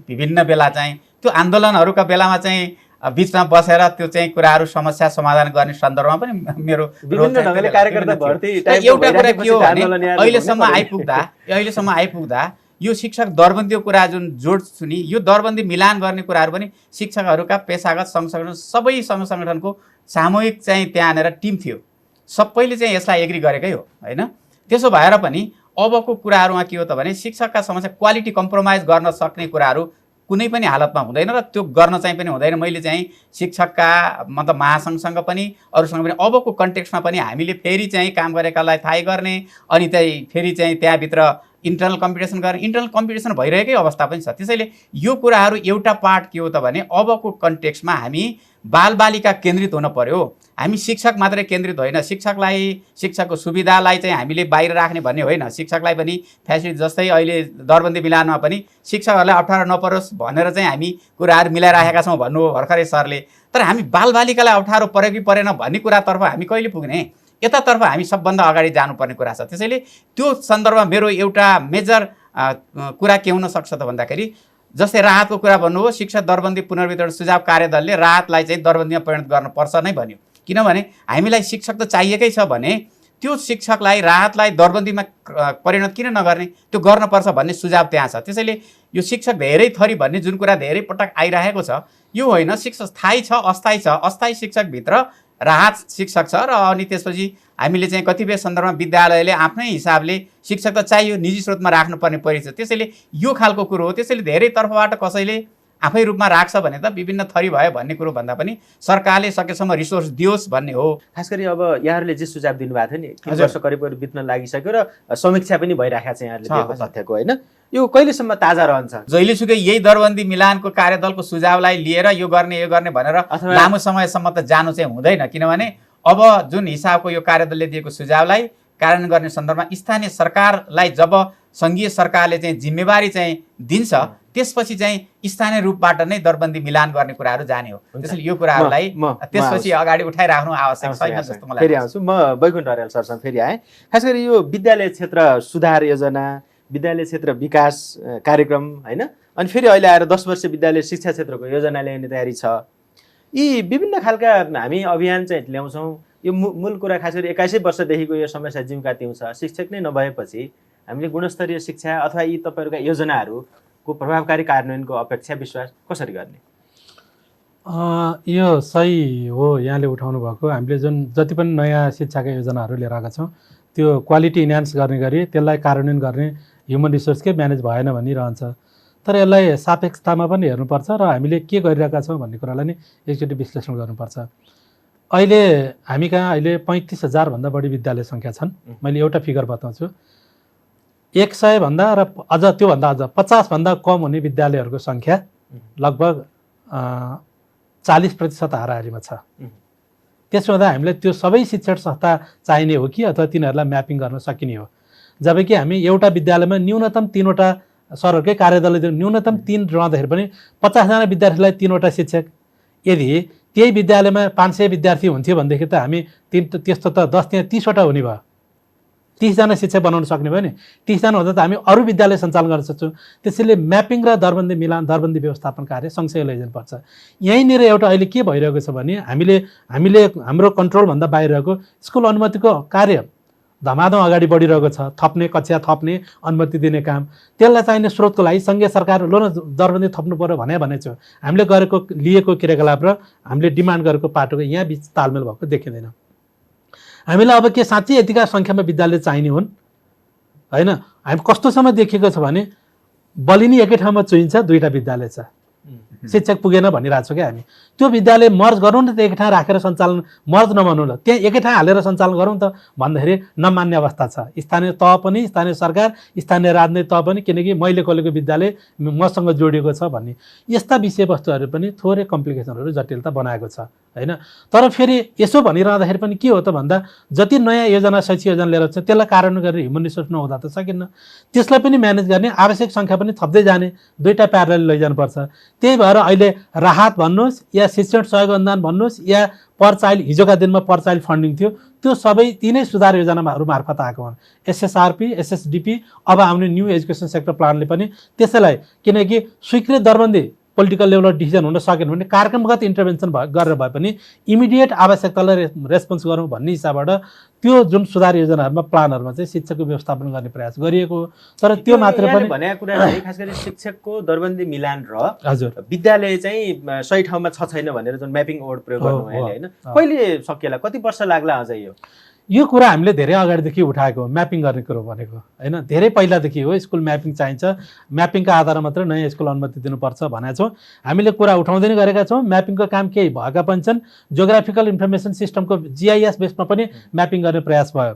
विभिन्न बेला चाहिँ त्यो आन्दोलनहरूका बेलामा चाहिँ बिचमा बसेर त्यो चाहिँ कुराहरू समस्या समाधान गर्ने सन्दर्भमा पनि मेरो विभिन्न ढङ्गले कार्यकर्ता भर्ती एउटा कुरा के हो भने अहिलेसम्म आइपुग्दा यो शिक्षक दरबन्दीको कुरा जुन जोड सुनि, यो दरबन्दी मिलान गर्ने कुराहरू पनि शिक्षकहरूका पेसागत सङ्घ संगठन सबै सङ्घ सङ्गठनको सामूहिक चाहिँ त्यहाँनिर टिम थियो, सबैले चाहिँ यसलाई एग्री गरेकै हो होइन। त्यसो भएर पनि अबको कुराहरूमा के हो त भने शिक्षकका समस्या क्वालिटी कम्प्रोमाइज गर्न सक्ने कुराहरू कुनै पनि हालतमा हुँदैन र त्यो गर्न चाहिँ पनि हुँदैन। मैले चाहिँ शिक्षकका मतलब महासङ्घसँग पनि अरूसँग पनि अबको कन्टेक्स्टमा पनि हामीले फेरि चाहिँ काम गरेकालाई थाहै गर्ने, अनि चाहिँ फेरि चाहिँ त्यहाँभित्र इन्टरनल कम्पिटिसन गर्ने, इन्टरनल कम्पिटिसन भइरहेकै अवस्था पनि छ। त्यसैले यो कुराहरू एउटा पार्ट के हो त भने अबको कन्टेक्स्टमा हामी बालबालिका केन्द्रित हुन पर्यो। हामी शिक्षक मात्रै केन्द्रित होइन, शिक्षकको सुविधालाई चाहिँ हामीले बाहिर राख्ने भन्ने होइन, शिक्षकलाई पनि फेसिलिटी जस्तै अहिले दरबन्दी मिलानमा पनि शिक्षकहरूलाई अप्ठ्यारो नपरोस् भनेर चाहिँ हामी कुराहरू मिलाइराखेका छौँ भन्नुभयो भर्खरै सरले। तर हामी बालबालिकालाई अप्ठ्यारो पऱ्यो कि परेन भन्ने कुरातर्फ हामी कहिले पुग्ने, यतातर्फ हामी सबभन्दा अगाडि जानुपर्ने कुरा छ। त्यसैले त्यो सन्दर्भमा मेरो एउटा मेजर कुरा के हुन सक्छ त भन्दाखेरि जस्तै राहतको कुरा भन्नुभयो, शिक्षा दरबन्दी पुनर्वितरण सुझाव कार्यदलले राहतलाई चाहिँ दरबन्दीमा परिणत गर्नुपर्छ नै भन्यो। किनभने हामीलाई शिक्षक त चाहिएकै छ भने त्यो शिक्षकलाई राहतलाई दरबन्दीमा परिणत किन नगर्ने, त्यो गर्नुपर्छ भन्ने सुझाव त्यहाँ छ। त्यसैले यो शिक्षक धेरै थरी भन्ने जुन कुरा धेरै पटक आइरहेको छ यो होइन, शिक्षक स्थायी छ अस्थायी छ। अस्थायी शिक्षकभित्र राहत शिक्षक छ र अनि त्यसपछि हामीले चाहिँ कतिपय सन्दर्भमा विद्यालयले आफ्नै हिसाबले शिक्षक त चाहियो निजी स्रोतमा राख्नुपर्ने परिस्थिति। त्यसैले यो खालको कुरो हो। त्यसैले धेरै तर्फबाट कसैले आफै रूपमा राख्छ भने त विभिन्न थरी भयो भन्ने कुरो भन्दा पनि सरकारले सकेसम्म रिसोर्स दियोस् भन्ने हो। खास गरी अब यहाँहरूले जे सुझाव दिनुभएको थियो नि, 3 वर्ष करिब बित्न लागिसक्यो र समीक्षा पनि भइरहेको छ यहाँहरूले दिएको तथ्यको होइन, यो कहिलेसम्म ताजा रहन्छ? जहिलेसुकै यही दरबन्दी मिलानको कार्यदलको सुझावलाई लिएर यो गर्ने भनेर लामो समयसम्म त जानु चाहिँ हुँदैन। किनभने अब जुन हिसाबको यो कार्यदलले दिएको सुझावलाई कार्यान्वयन गर्ने सन्दर्भमा स्थानीय सरकारलाई जब सङ्घीय सरकारले चाहिँ जिम्मेवारी चाहिँ दिन्छ त्यसपछि चाहिँ स्थानीय रूपबाट नै दरबन्दी मिलान गर्ने कुराहरू जाने हो। त्यसैले यो कुराहरूलाई त्यसपछि अगाडि उठाइराख्नु आवश्यक छैन जस्तो मलाई फेरि आउँछु। म वैकुण्ठ अर्याल सरसँग फेरि आएँ। खास गरी यो विद्यालय क्षेत्र सुधार योजना, विद्यालय क्षेत्र विकास कार्यक्रम होइन, अनि फेरि अहिले आएर 10 वर्ष विद्यालय शिक्षा क्षेत्रको योजना ल्याउने तयारी छ। यी विभिन्न खालका हामी अभियान चाहिँ ल्याउँछौँ। यो मूल कुरा खास गरी 21 वर्षदेखिको यो समस्या जिम्का तिउँछ। शिक्षक नै नभएपछि हामीले गुणस्तरीय शिक्षा अथवा यी तपाईँहरूका योजनाहरूको प्रभावकारी कार्यान्वयनको अपेक्षा विश्वास कसरी गर्ने? यो सही हो यहाँले उठाउनु भएको। हामीले जुन जति पनि नयाँ शिक्षाका योजनाहरू लिएर आएका छौँ त्यो क्वालिटी इन्हान्स गर्ने गरी त्यसलाई कार्यान्वयन गर्ने ह्युमन रिसोर्सकै म्यानेज भएन भनिरहन्छ। तर यसलाई सापेक्षतामा पनि हेर्नुपर्छ र हामीले के गरिरहेका छौँ भन्ने कुरालाई नै एकचोटि विश्लेषण गर्नुपर्छ। अहिले हामी कहाँ अहिले 35,000 भन्दा बढी विद्यालय सङ्ख्या छन्। मैले एउटा फिगर बताउँछु, 100 भन्दा र अझ त्योभन्दा अझ 50 भन्दा कम हुने विद्यालयहरूको सङ्ख्या लगभग 40% हाराहारीमा छ। त्यसो हुँदा हामीलाई त्यो सबै शिक्षण संस्था चाहिने हो कि अथवा तिनीहरूलाई म्यापिङ गर्न सकिने हो? जबकि हामी एउटा विद्यालयमा न्यूनतम 3वटा सरहरूकै कार्यदलले न्यूनतम 3 रहँदाखेरि पनि 50जना विद्यार्थीलाई 3वटा शिक्षक, यदि त्यही विद्यालयमा 500 विद्यार्थी हुन्थ्यो भनेदेखि त हामी त्यस्तो त 10 त्यहाँ 30वटा हुने भयो। 30जना शिक्षक बनाउन सक्ने भयो नि। 30जना हुँदा त हामी अरू विद्यालय सञ्चालन गर्न सक्छौँ। त्यसैले म्यापिङ र दरबन्दी मिलान, दरबन्दी व्यवस्थापन कार्य सँगसँगै लैजानुपर्छ। यहीँनिर एउटा अहिले के भइरहेको छ भने हामीले हाम्रो कन्ट्रोलभन्दा बाहिर रहेको स्कुल अनुमतिको कार्य धमाधम अगाडि बढिरहेको छ। थप्ने कक्षा थप्ने अनुमति दिने काम, त्यसलाई चाहिने स्रोतको लागि सङ्घीय सरकार लो न दरबन्दी थप्नु पर्यो भनेको छु। हामीले लिएको क्रियाकलाप र हामीले डिमान्ड गरेको पाटोको यहाँ बिच तालमेल भएको देखिँदैन। हामीलाई अब के साँच्चै यतिका सङ्ख्यामा विद्यालय चाहिने हुन् होइन? हामी कस्तोसम्म देखिएको छ भने बलिनी एकै ठाउँमा चुइन्छ 2टा विद्यालय छ, शिक्षक पुगेन भनिरहेको छौँ क्या हामी। त्यो विद्यालय मर्ज गरौँ न त, एकै ठाउँ राखेर सञ्चालन, मर्ज नभनौँ ल, त्यहाँ एकै ठाउँ हालेर सञ्चालन गरौँ त भन्दाखेरि नमान्ने अवस्था छ। स्थानीय तह पनि, स्थानीय सरकार, स्थानीय राजनीतिक तह पनि, किनकि मैले खोलेको विद्यालय मसँग जोडिएको छ भन्ने यस्ता विषयवस्तुहरू पनि थोरै कम्प्लिकेसनहरू, जटिलता बनाएको छ होइन। तर फेरि यसो भनिरहँदाखेरि पनि के हो त भन्दा, जति नयाँ योजना, शैक्षिक योजना लिएर छ त्यसलाई कार्यान्वयन गरेर ह्युमन रिसोर्स नहुँदा त सकिन्न। त्यसलाई पनि म्यानेज गर्ने, आवश्यक सङ्ख्या पनि थप्दै जाने, दुईवटा प्यारल लैजानुपर्छ। त्यही भएर अहिले राहत भन्नुहोस् या शिक्षण सहयोग अनुदान भन्नुहोस् या पर चाइल्ड, हिजोका दिनमा पर चाइल्ड फन्डिङ थियो, त्यो सबै तिनै सुधार योजनाहरू मार्फत आएको हुन्। SSRP, SSDP, अब आउने न्यू एजुकेसन सेक्टर प्लानले पनि त्यसैलाई, किनकि स्वीकृत दरबन्दी पोलिटिकल लेभलमा डिसिजन हुन सकेन भने कार्यक्रमगत इन्टरभेन्सन गरेर भए पनि इमिडिएट आवश्यकतालाई रेस्पोन्स गरौँ भन्ने हिसाबबाट त्यो जुन सुधार योजनाहरूमा, प्लानहरूमा चाहिँ शिक्षकको व्यवस्थापन गर्ने प्रयास गरिएको हो। तर त्यो मात्र पनि भनेको कुरा चाहिँ खास गरी शिक्षकको दरबन्दी मिलान र हजुर विद्यालय चाहिँ सही ठाउँमा छ छैन भनेर जुन म्यापिङ ओड प्रयोग गर्नु अहिले होइन, कहिले सकिएला, कति वर्ष लाग्ला अझै यो कुरा हामीले धेरै अगाडिदेखि उठाएको हो। म्यापिङ गर्ने कुरो भनेको होइन, धेरै पहिलादेखि हो। स्कुल म्यापिङ चाहिन्छ, म्यापिङका आधारमा मात्रै नयाँ स्कुल अनुमति दिनुपर्छ भनेका छौँ। हामीले कुरा उठाउँदै नै गरेका छौँ। म्यापिङको काम केही भएका पनि छन्। जियोग्राफिकल इन्फर्मेसन सिस्टमको GIS बेसमा पनि म्यापिङ गर्ने प्रयास भयो।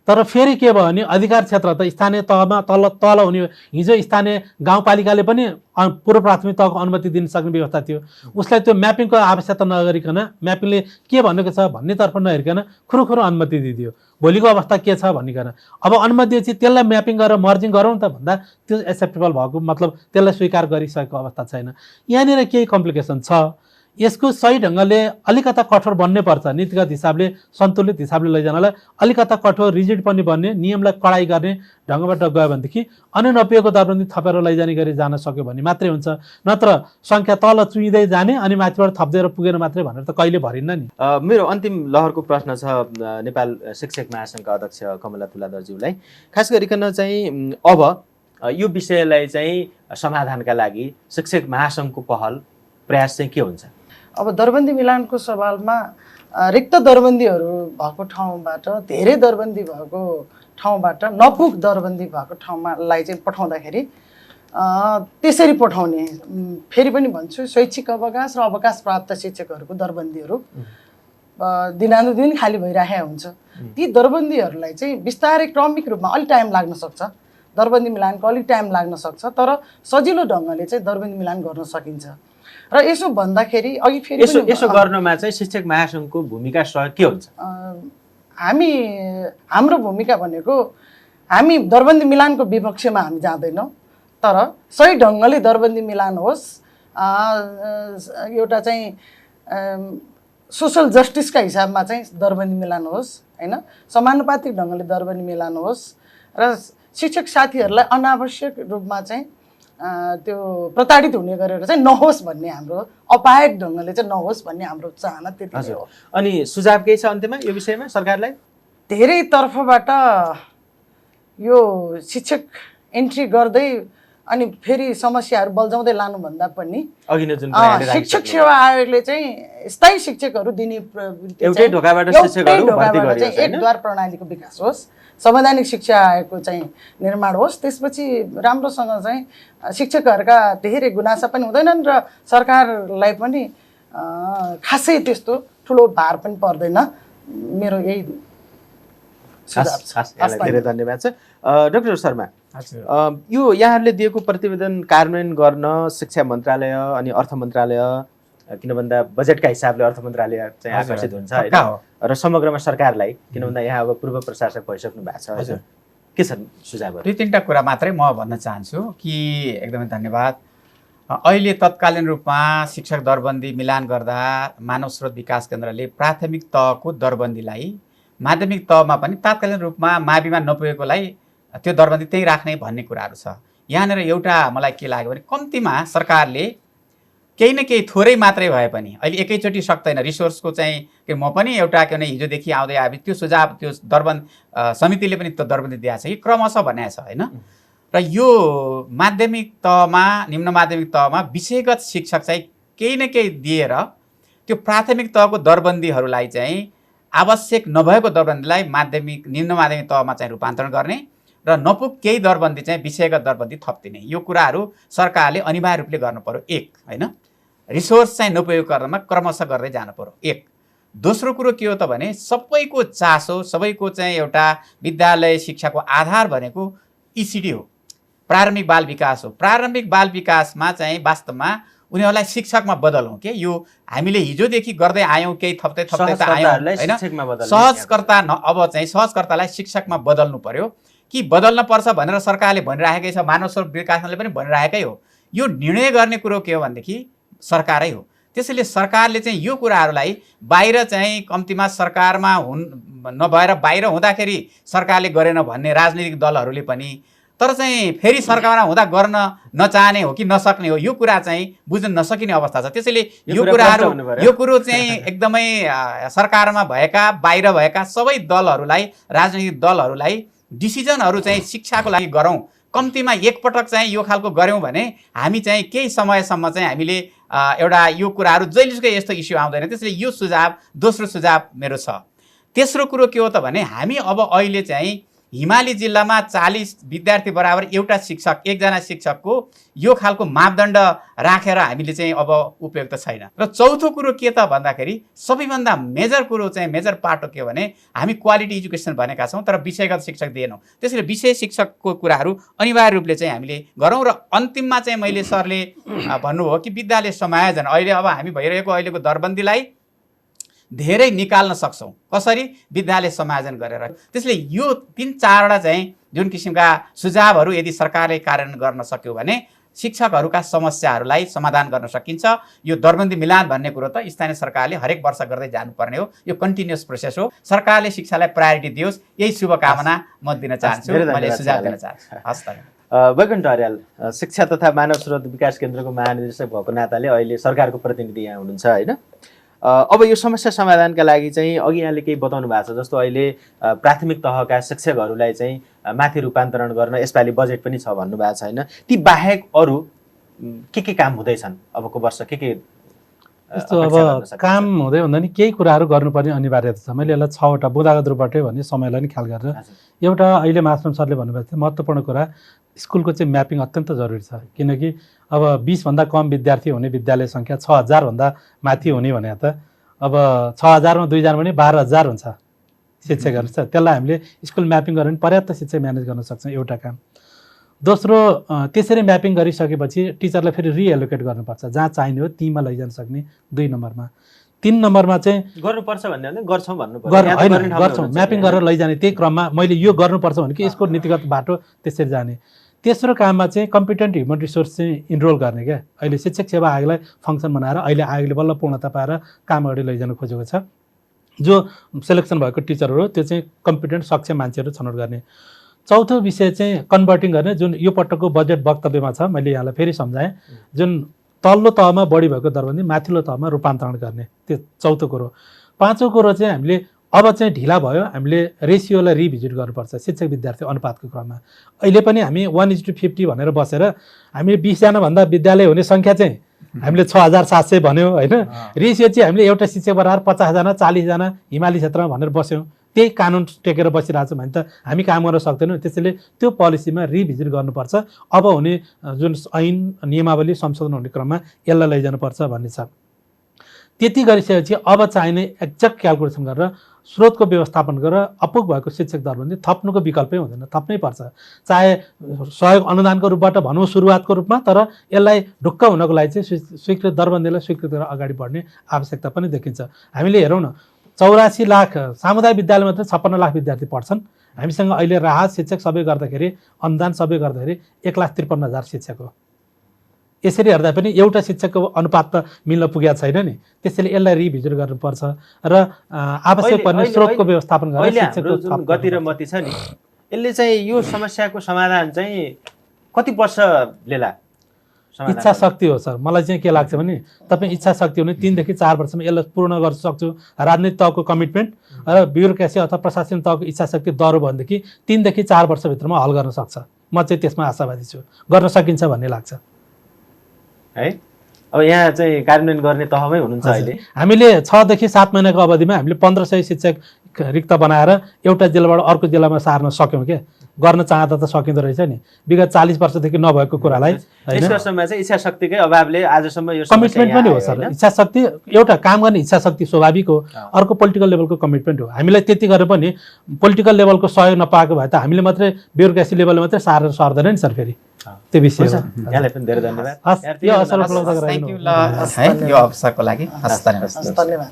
तर फेरि के भयो भने अधिकार क्षेत्र त स्थानीय तहमा तल हुने, हिजो स्थानीय गाउँपालिकाले पनि पूर्व प्राथमिक तहको अनुमति दिन सक्ने व्यवस्था थियो। उसलाई त्यो म्यापिङको आवश्यकता नगरिकन, म्यापिङले के भनेको छ भन्नेतर्फ नहेरिकन खुरुखुरु अनुमति दिइदियो। भोलिको अवस्था के छ भनिकन अब अनुमति दिएपछि त्यसलाई म्यापिङ गरेर मर्जिङ गरौँ त भन्दा त्यो एक्सेप्टेबल भएको, मतलब त्यसलाई स्वीकार गरिसकेको अवस्था छैन। यहाँनिर केही कम्प्लिकेसन छ। यसको सही ढङ्गले अलिकता कठोर बन्नै पर्छ। नीतिगत हिसाबले, सन्तुलित हिसाबले लैजानलाई अलिकता कठोर, रिजिड पनि बन्ने, नियमलाई कडाइ गर्ने ढङ्गबाट गयो भनेदेखि अनि नपुगेको दरबन्दी थपेर लैजाने गरी जान सक्यो भने मात्रै हुन्छ। नत्र सङ्ख्या तल चुइँदै जाने अनि माथिबाट थप्दै पुगेन मात्रै भनेर त कहिले भरिन्न नि। मेरो अन्तिम लहरको प्रश्न छ नेपाल शिक्षक महासङ्घका अध्यक्ष कमला तुलाधरज्यूलाई। खास गरिकन चाहिँ अब यो विषयलाई चाहिँ समाधानका लागि शिक्षक महासङ्घको पहल प्रयास चाहिँ के हुन्छ? अब दरबन्दी मिलानको सवालमा रिक्त दरबन्दीहरू भएको ठाउँबाट धेरै दरबन्दी भएको ठाउँबाट नपुग दरबन्दी भएको ठाउँमालाई चाहिँ पठाउँदाखेरि त्यसरी पठाउने, फेरि पनि भन्छु, शैक्षिक अवकाश र अवकाश प्राप्त शिक्षकहरूको दरबन्दीहरू दिनानुदिन खाली भइरहेको हुन्छ। ती दरबन्दीहरूलाई चाहिँ बिस्तारै क्रमिक रूपमा अलिक टाइम लाग्न सक्छ, दरबन्दी मिलानको अलिक टाइम लाग्न सक्छ, तर सजिलो ढङ्गले चाहिँ दरबन्दी मिलान गर्न सकिन्छ। र यसो भन्दाखेरि अघि फेरि यसो गर्नमा चाहिँ शिक्षक महासङ्घको भूमिका सहयोग के हुन्छ? हाम्रो भूमिका भनेको, हामी दरबन्दी मिलानको विपक्षमा हामी जाँदैनौँ, तर सही ढङ्गले दरबन्दी मिलान होस्, एउटा चाहिँ सोसल जस्टिसका हिसाबमा चाहिँ दरबन्दी मिलान होस् होइन, समानुपातिक ढङ्गले दरबन्दी मिलान होस् र शिक्षक साथीहरूलाई अनावश्यक रूपमा चाहिँ त्यो प्रताडित हुने गरेर चाहिँ नहोस् भन्ने हाम्रो, अपायक ढङ्गले चाहिँ नहोस् भन्ने हाम्रो चाहना त्यति नै हो। अनि सुझाव केही छ अन्त्यमा यो विषयमा सरकारलाई? धेरै तर्फबाट यो शिक्षक एन्ट्री गर्दै अनि फेरि समस्याहरू बल्झाउँदै लानुभन्दा पनि अघि नै जुन शिक्षक सेवा आयोगले चाहिँ स्थायी शिक्षकहरू दिने एउटै ढोकाबाट शिक्षकहरू भर्ती गरियोस्, एक द्वार प्रणालीको विकास होस्, संवैधानिक शिक्षा आयोगको चाहिँ निर्माण होस्, त्यसपछि राम्रोसँग चाहिँ शिक्षकहरूका धेरै गुनासा पनि हुँदैनन् र सरकारलाई पनि खासै त्यस्तो ठुलो भार पनि पर्दैन। मेरो यही धेरै धन्यवाद छ। डाक्टर शर्मा, यो यहाँहरूले दिएको प्रतिवेदन कार्यान्वयन गर्न शिक्षा मन्त्रालय अनि अर्थ मन्त्रालय, किन भन्दा बजेटका हिसाबले अर्थ मन्त्रालय चाहिँ आकर्षित हुन्छ होइन, र समग्रमा सरकारलाई, किन भन्दा यहाँ अब पूर्व प्रशासक भइसक्नु भएको छ होइन, के छन् सुझावहरू? दुई तिनवटा कुरा मात्रै म भन्न चाहन्छु कि एकदमै धन्यवाद। अहिले तत्कालीन रूपमा शिक्षक दरबन्दी मिलान गर्दा मानव स्रोत विकास केन्द्रले प्राथमिक तहको दरबन्दीलाई माध्यमिक तहमा पनि तात्कालीन रूपमा माविमा नपुगेकोलाई त्यो दरबन्दी त्यही राख्ने भन्ने कुराहरू छ। यहाँनिर एउटा मलाई के लाग्यो भने कम्तीमा सरकारले केही न केही थोरै मात्रै भए पनि, अहिले एकैचोटि सक्दैन, रिसोर्सको चाहिँ कि म पनि एउटा के भने हिजो देखि आउँदै आए त्यो सुझाव, त्यो दरबन्द समितिले पनि त्यो दरबन्दी दिएको छ कि क्रमशः भनेको छ होइन। र यो माध्यमिक तहमा, निम्न माध्यमिक तहमा विषयगत शिक्षक चाहिँ केही न केही दिएर त्यो प्राथमिक तहको दरबन्दीहरूलाई चाहिँ आवश्यक नभएको दरबन्दीलाई माध्यमिक, निम्न माध्यमिक तहमा चाहिँ रूपान्तरण गर्ने र नपुग केही दरबन्दी चाहिँ विषयगत दरबन्दी थपिदिने, यो कुराहरू सरकारले अनिवार्य रूपले गर्नु पर्यो एक होइन। रिसोर्स चाहिँ नउपयोग गर्नमा क्रमशः गर्दै जानु पर्यो। एक दोस्रो कुरो के हो त भने सबैको चासो, सबैको चाहिँ एउटा विद्यालय शिक्षाको आधार भनेको ECD हो, प्रारम्भिक बाल विकास हो। प्रारम्भिक बाल विकासमा चाहिँ वास्तवमा उनीहरूलाई शिक्षकमा बदलौँ के यो हामीले हिजोदेखि गर्दै आयौँ, केही थप्दै त आयौँ होइन। सहजकर्ता अब चाहिँ सहजकर्तालाई शिक्षकमा बदल्नु पर्यो कि बदल्न पर्छ भनेर सरकारले भनिराखेकै छ, मानव स्रोत विकासले पनि भनिराखेकै हो। यो निर्णय गर्ने कुरो के हो भनेदेखि सरकारै हो। त्यसैले सरकारले चाहिँ यो कुराहरूलाई बाहिर चाहिँ कम्तीमा सरकारमा नभएर बाहिर हुँदाखेरि सरकारले गरेन भन्ने राजनीतिक दलहरूले पनि, तर चाहिँ फेरि सरकारमा हुँदा गर्न नचाहने हो कि नसक्ने हो, यो कुरा चाहिँ बुझ्न नसकिने अवस्था छ। त्यसैले यो कुरो चाहिँ एकदमै सरकारमा भएका बाहिर भएका सबै दलहरूलाई, राजनीतिक दलहरूलाई डिसिजनहरू चाहिँ शिक्षाको लागि गरौँ, कम्तीमा एकपटक चाहिँ यो खालको गऱ्यौँ भने हामी चाहिँ केही समयसम्म चाहिँ हामीले एउटा यो कुराहरू जहिलेसुकै यस्तो इस्यु आउँदैन। त्यसैले यो सुझाव, दोस्रो सुझाव मेरो छ। तेस्रो कुरो के हो त भने हामी अब अहिले चाहिँ हिमाली जिल्लामा 40 विद्यार्थी बराबर एउटा शिक्षक, एकजना शिक्षकको यो खालको मापदण्ड राखेर हामीले चाहिँ अब उपयुक्त छैन। र चौथो कुरो के त भन्दाखेरि सबैभन्दा मेजर कुरो चाहिँ मेजर पार्ट हो के भने हामी क्वालिटी एजुकेसन भनेका छौँ तर विषयगत शिक्षक दिएनौँ। त्यसैले विषय शिक्षकको कुराहरू अनिवार्य रूपले चाहिँ हामीले गरौँ। र अन्तिममा चाहिँ मैले सरले भन्नुभयो कि विद्यालय समायोजन, अहिले अब हामी भइरहेको अहिलेको दरबन्दीलाई धेरै निकाल्न सक्छौँ कसरी, विद्यालय समायोजन गरेर। त्यसले यो 3-4वटा चाहिँ जुन किसिमका सुझावहरू यदि सरकारले कार्यान्वयन गर्न सक्यो भने शिक्षकहरूका समस्याहरूलाई समाधान गर्न सकिन्छ। यो दरबन्दी मिलान भन्ने कुरो त स्थानीय सरकारले हरेक वर्ष गर्दै जानुपर्ने हो, यो कन्टिन्युअस प्रोसेस हो। सरकारले शिक्षालाई प्रायोरिटी दियोस्, यही शुभकामना म दिन चाहन्छु, मैले सुझाव दिन चाहन्छु। हस् त। वैकुण्ठ अर्याल शिक्षा तथा मानव स्रोत विकास केन्द्रको महानिर्देशक भएको नाताले अहिले सरकारको प्रतिनिधि यहाँ हुनुहुन्छ होइन। अब यो समस्या समाधानका लागि चाहिँ अघि यहाँले केही बताउनु भएको छ, जस्तो अहिले प्राथमिक तहका शिक्षकहरूलाई चाहिँ माथि रूपान्तरण गर्न यसपालि बजेट पनि छ भन्नुभएको छ होइन। ती बाहेक अरू के काम हुँदैछन् अबको वर्ष, के यस्तो अब काम हुँदै भन्दा नि केही कुराहरू गर्नुपर्ने अनिवार्यता छ। मैले यसलाई 6वटा बुँदागत रूपबाटै भन्ने समयलाई नि ख्याल गरेर, एउटा अहिले मास्टर सरले भन्नुभएको थियो महत्त्वपूर्ण कुरा, स्कुलको चाहिँ म्यापिङ अत्यन्त जरुरी छ। किनकि अब 20भन्दा कम विद्यार्थी हुने विद्यालय सङ्ख्या 6000भन्दा माथि हुने भने त अब 6000मा 2 जना भने 12000 हुन्छ शिक्षकहरू छ। त्यसलाई हामीले स्कुल म्यापिङ गरेर पर्याप्त शिक्षक म्यानेज गर्न सक्छौँ, एउटा काम। दोस्रो, त्यसरी म्यापिङ गरिसकेपछि टिचरलाई फेरि रिएलोकेट गर्नुपर्छ, जहाँ चाहिने हो त्यहीँमा लैजान सक्ने 2 नम्बरमा। 3 नम्बरमा चाहिँ गर्नुपर्छ भन्ने होइन, गर्छौँ भन्नु होइन, गर्छौँ म्यापिङ गरेर लैजाने। त्यही क्रममा मैले यो गर्नुपर्छ भने कि यसको नीतिगत बाटो त्यसरी जाने। तेस्रो काममा चाहिँ कम्पिटेन्ट ह्युमन रिसोर्स चाहिँ इनरोल गर्ने क्या। अहिले शिक्षक सेवा आयोगलाई फङ्सन बनाएर अहिले आयोगले बल्ल पूर्णता पाएर काम अगाडि लैजान खोजेको छ। जो सेलेक्सन भएको टिचरहरू त्यो चाहिँ कम्पिटेन्ट सक्षम मान्छेहरू छनौट गर्ने। चौथो विषय चाहिँ कन्भर्टिङ गर्ने, जुन यो पटकको बजेट वक्तव्यमा छ, मैले यहाँलाई फेरि सम्झाएँ, जुन तल्लो तहमा बढी भएको दरबन्दी माथिल्लो तहमा रूपान्तरण गर्ने, त्यो चौथो कुरो। पाँचौँ कुरो चाहिँ हामीले अब चाहिँ ढिला भयो, हामीले रेसियोलाई रिभिजिट गर्नुपर्छ शिक्षक विद्यार्थी अनुपातको क्रममा। अहिले पनि हामी 1:50 भनेर बसेर हामीले 20 जनाभन्दा विद्यालय हुने सङ्ख्या चाहिँ हामीले 6700 भन्यौँ होइन। रेसियो चाहिँ हामीले एउटा शिक्षक बराबर 50 जना 40 जना हिमाली क्षेत्रमा भनेर बस्यौँ। त्यही कानुन टेकेर बसिरहेको छ भने त हामी काम गर्न सक्दैनौँ। त्यसैले त्यो पोलिसीमा रिभिजिट गर्नुपर्छ। अब हुने जुन ऐन नियमावली संशोधन हुने क्रममा यसलाई लैजानुपर्छ भन्ने छ। त्यति गरिसकेपछि अब चाहिने एक्ज्याक्ट क्यालकुलेसन गरेर स्रोतको व्यवस्थापन गरेर अपुग भएको शिक्षक दरबन्दी थप्नुको विकल्पै हुँदैन, थप्नै पर्छ। चाहे सहयोग अनुदानको रूपबाट भनौँ सुरुवातको रूपमा, तर यसलाई ढुक्क हुनको लागि चाहिँ स्वीकृत दरबन्दीलाई स्वीकृत गरेर अगाडि बढ्ने आवश्यकता पनि देखिन्छ। हामीले हेरौँ न, 84 लाख सामुदायिक विद्यालयमा त 56 लाख विद्यार्थी पढ्छन्। हामीसँग अहिले राहत शिक्षक सबै गर्दाखेरि, अनुदान सबै गर्दाखेरि 1,53,000 शिक्षक हो। यसरी हेर्दा पनि एउटा शिक्षकको अनुपात त मिल्न पुगेको छैन नि। त्यसैले यसलाई रिभिजिट गर्नुपर्छ र आवश्यक पर्ने स्रोतको व्यवस्थापन गरेर शिक्षकको जुन गति र मति छ नि, यसले चाहिँ यो समस्याको समाधान चाहिँ कति वर्ष लिएला? इच्छा शक्ति हो सर। मलाई चाहिँ के लाग्छ भने तपाईँ इच्छा शक्ति हो भने 3 देखि 4 वर्षमा यसलाई पूर्ण गर्न सक्छु। राजनीतिक तहको कमिटमेन्ट र ब्युरोक्रेसी अथवा प्रशासन तहको इच्छा शक्ति दह्रो भनेदेखि 3 देखि 4 वर्षभित्रमा हल गर्न सक्छ। म चाहिँ त्यसमा आशावादी छु, गर्न सकिन्छ भन्ने लाग्छ है। अब यहाँ चाहिँ कार्यान्वयन गर्ने तहमै हुनुहुन्छ अहिले। हामीले 6 देखि 7 महिनाको अवधिमा हामीले 1500 शिक्षक रिक्त बनाएर एउटा जिल्लाबाट अर्को जिल्लामा सार्न सक्यौँ क्या। गर्न चाहँदा त सकिँदो रहेछ नि। विगत 40 वर्षदेखि नभएको कुरालाई हैन, निष्कर्षमा चाहिँ इच्छा शक्तिकै अभावले आजसम्म यो कमिटमेन्ट पनि हो सर। इच्छा शक्ति एउटा काम गर्ने इच्छा शक्ति स्वाभाविक हो, अर्को पोलिटिकल लेभलको कमिटमेन्ट हो। हामीलाई त्यति गरेर पनि पोलिटिकल लेभलको सहयोग नपाएको भए त हामीले मात्रै ब्युरोक्रेसी लेभलमा मात्रै सारेर सर्दैन नि सर। फेरि त्यो विषय हो। यहाँलाई पनि धेरै धन्यवाद। हस्, यो अवसर उपलब्ध थ्याङ्क गराइदिनु यू ल है यो अवसरको लागि। हस् धन्यवाद। धन्यवाद।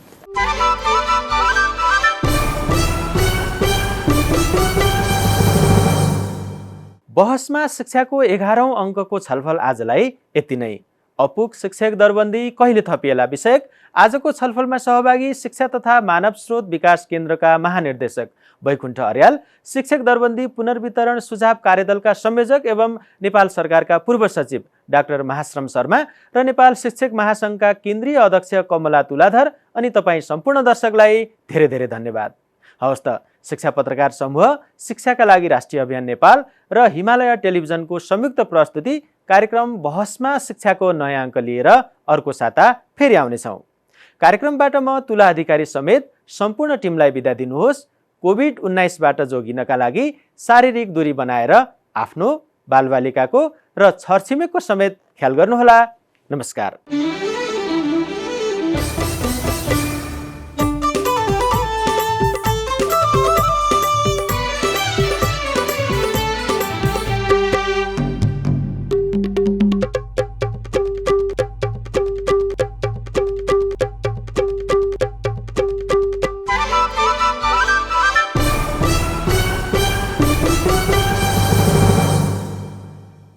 बहसमा शिक्षाको 11औं अङ्कको छलफल आजलाई यति नै। अपुग शिक्षक दरबन्दी कहिले थपिएला विषयक आजको छलफलमा सहभागी शिक्षा तथा मानव स्रोत विकास केन्द्रका महानिर्देशक वैकुण्ठ अर्याल, शिक्षक दरबन्दी पुनर्वितरण सुझाव कार्यदलका संयोजक एवं नेपाल सरकारका पूर्व सचिव डाक्टर महाश्रम शर्मा र नेपाल शिक्षक महासङ्घका केन्द्रीय अध्यक्ष कमला तुलाधर अनि तपाईँ सम्पूर्ण दर्शकलाई धेरै धेरै धन्यवाद। हवस् त, शिक्षा पत्रकार समूह, शिक्षाका लागि राष्ट्रिय अभियान नेपाल र हिमालय टेलिभिजनको संयुक्त प्रस्तुति कार्यक्रम बहसमा शिक्षाको नयाँ अङ्क लिएर अर्को साता फेरि आउनेछौँ। कार्यक्रमबाट म तुला अधिकारी समेत सम्पूर्ण टिमलाई बिदा दिनुहोस्। कोभिड-19बाट जोगिनका लागि शारीरिक दूरी बनाएर आफ्नो बालबालिकाको र छरछिमेकको समेत ख्याल गर्नुहोला। नमस्कार।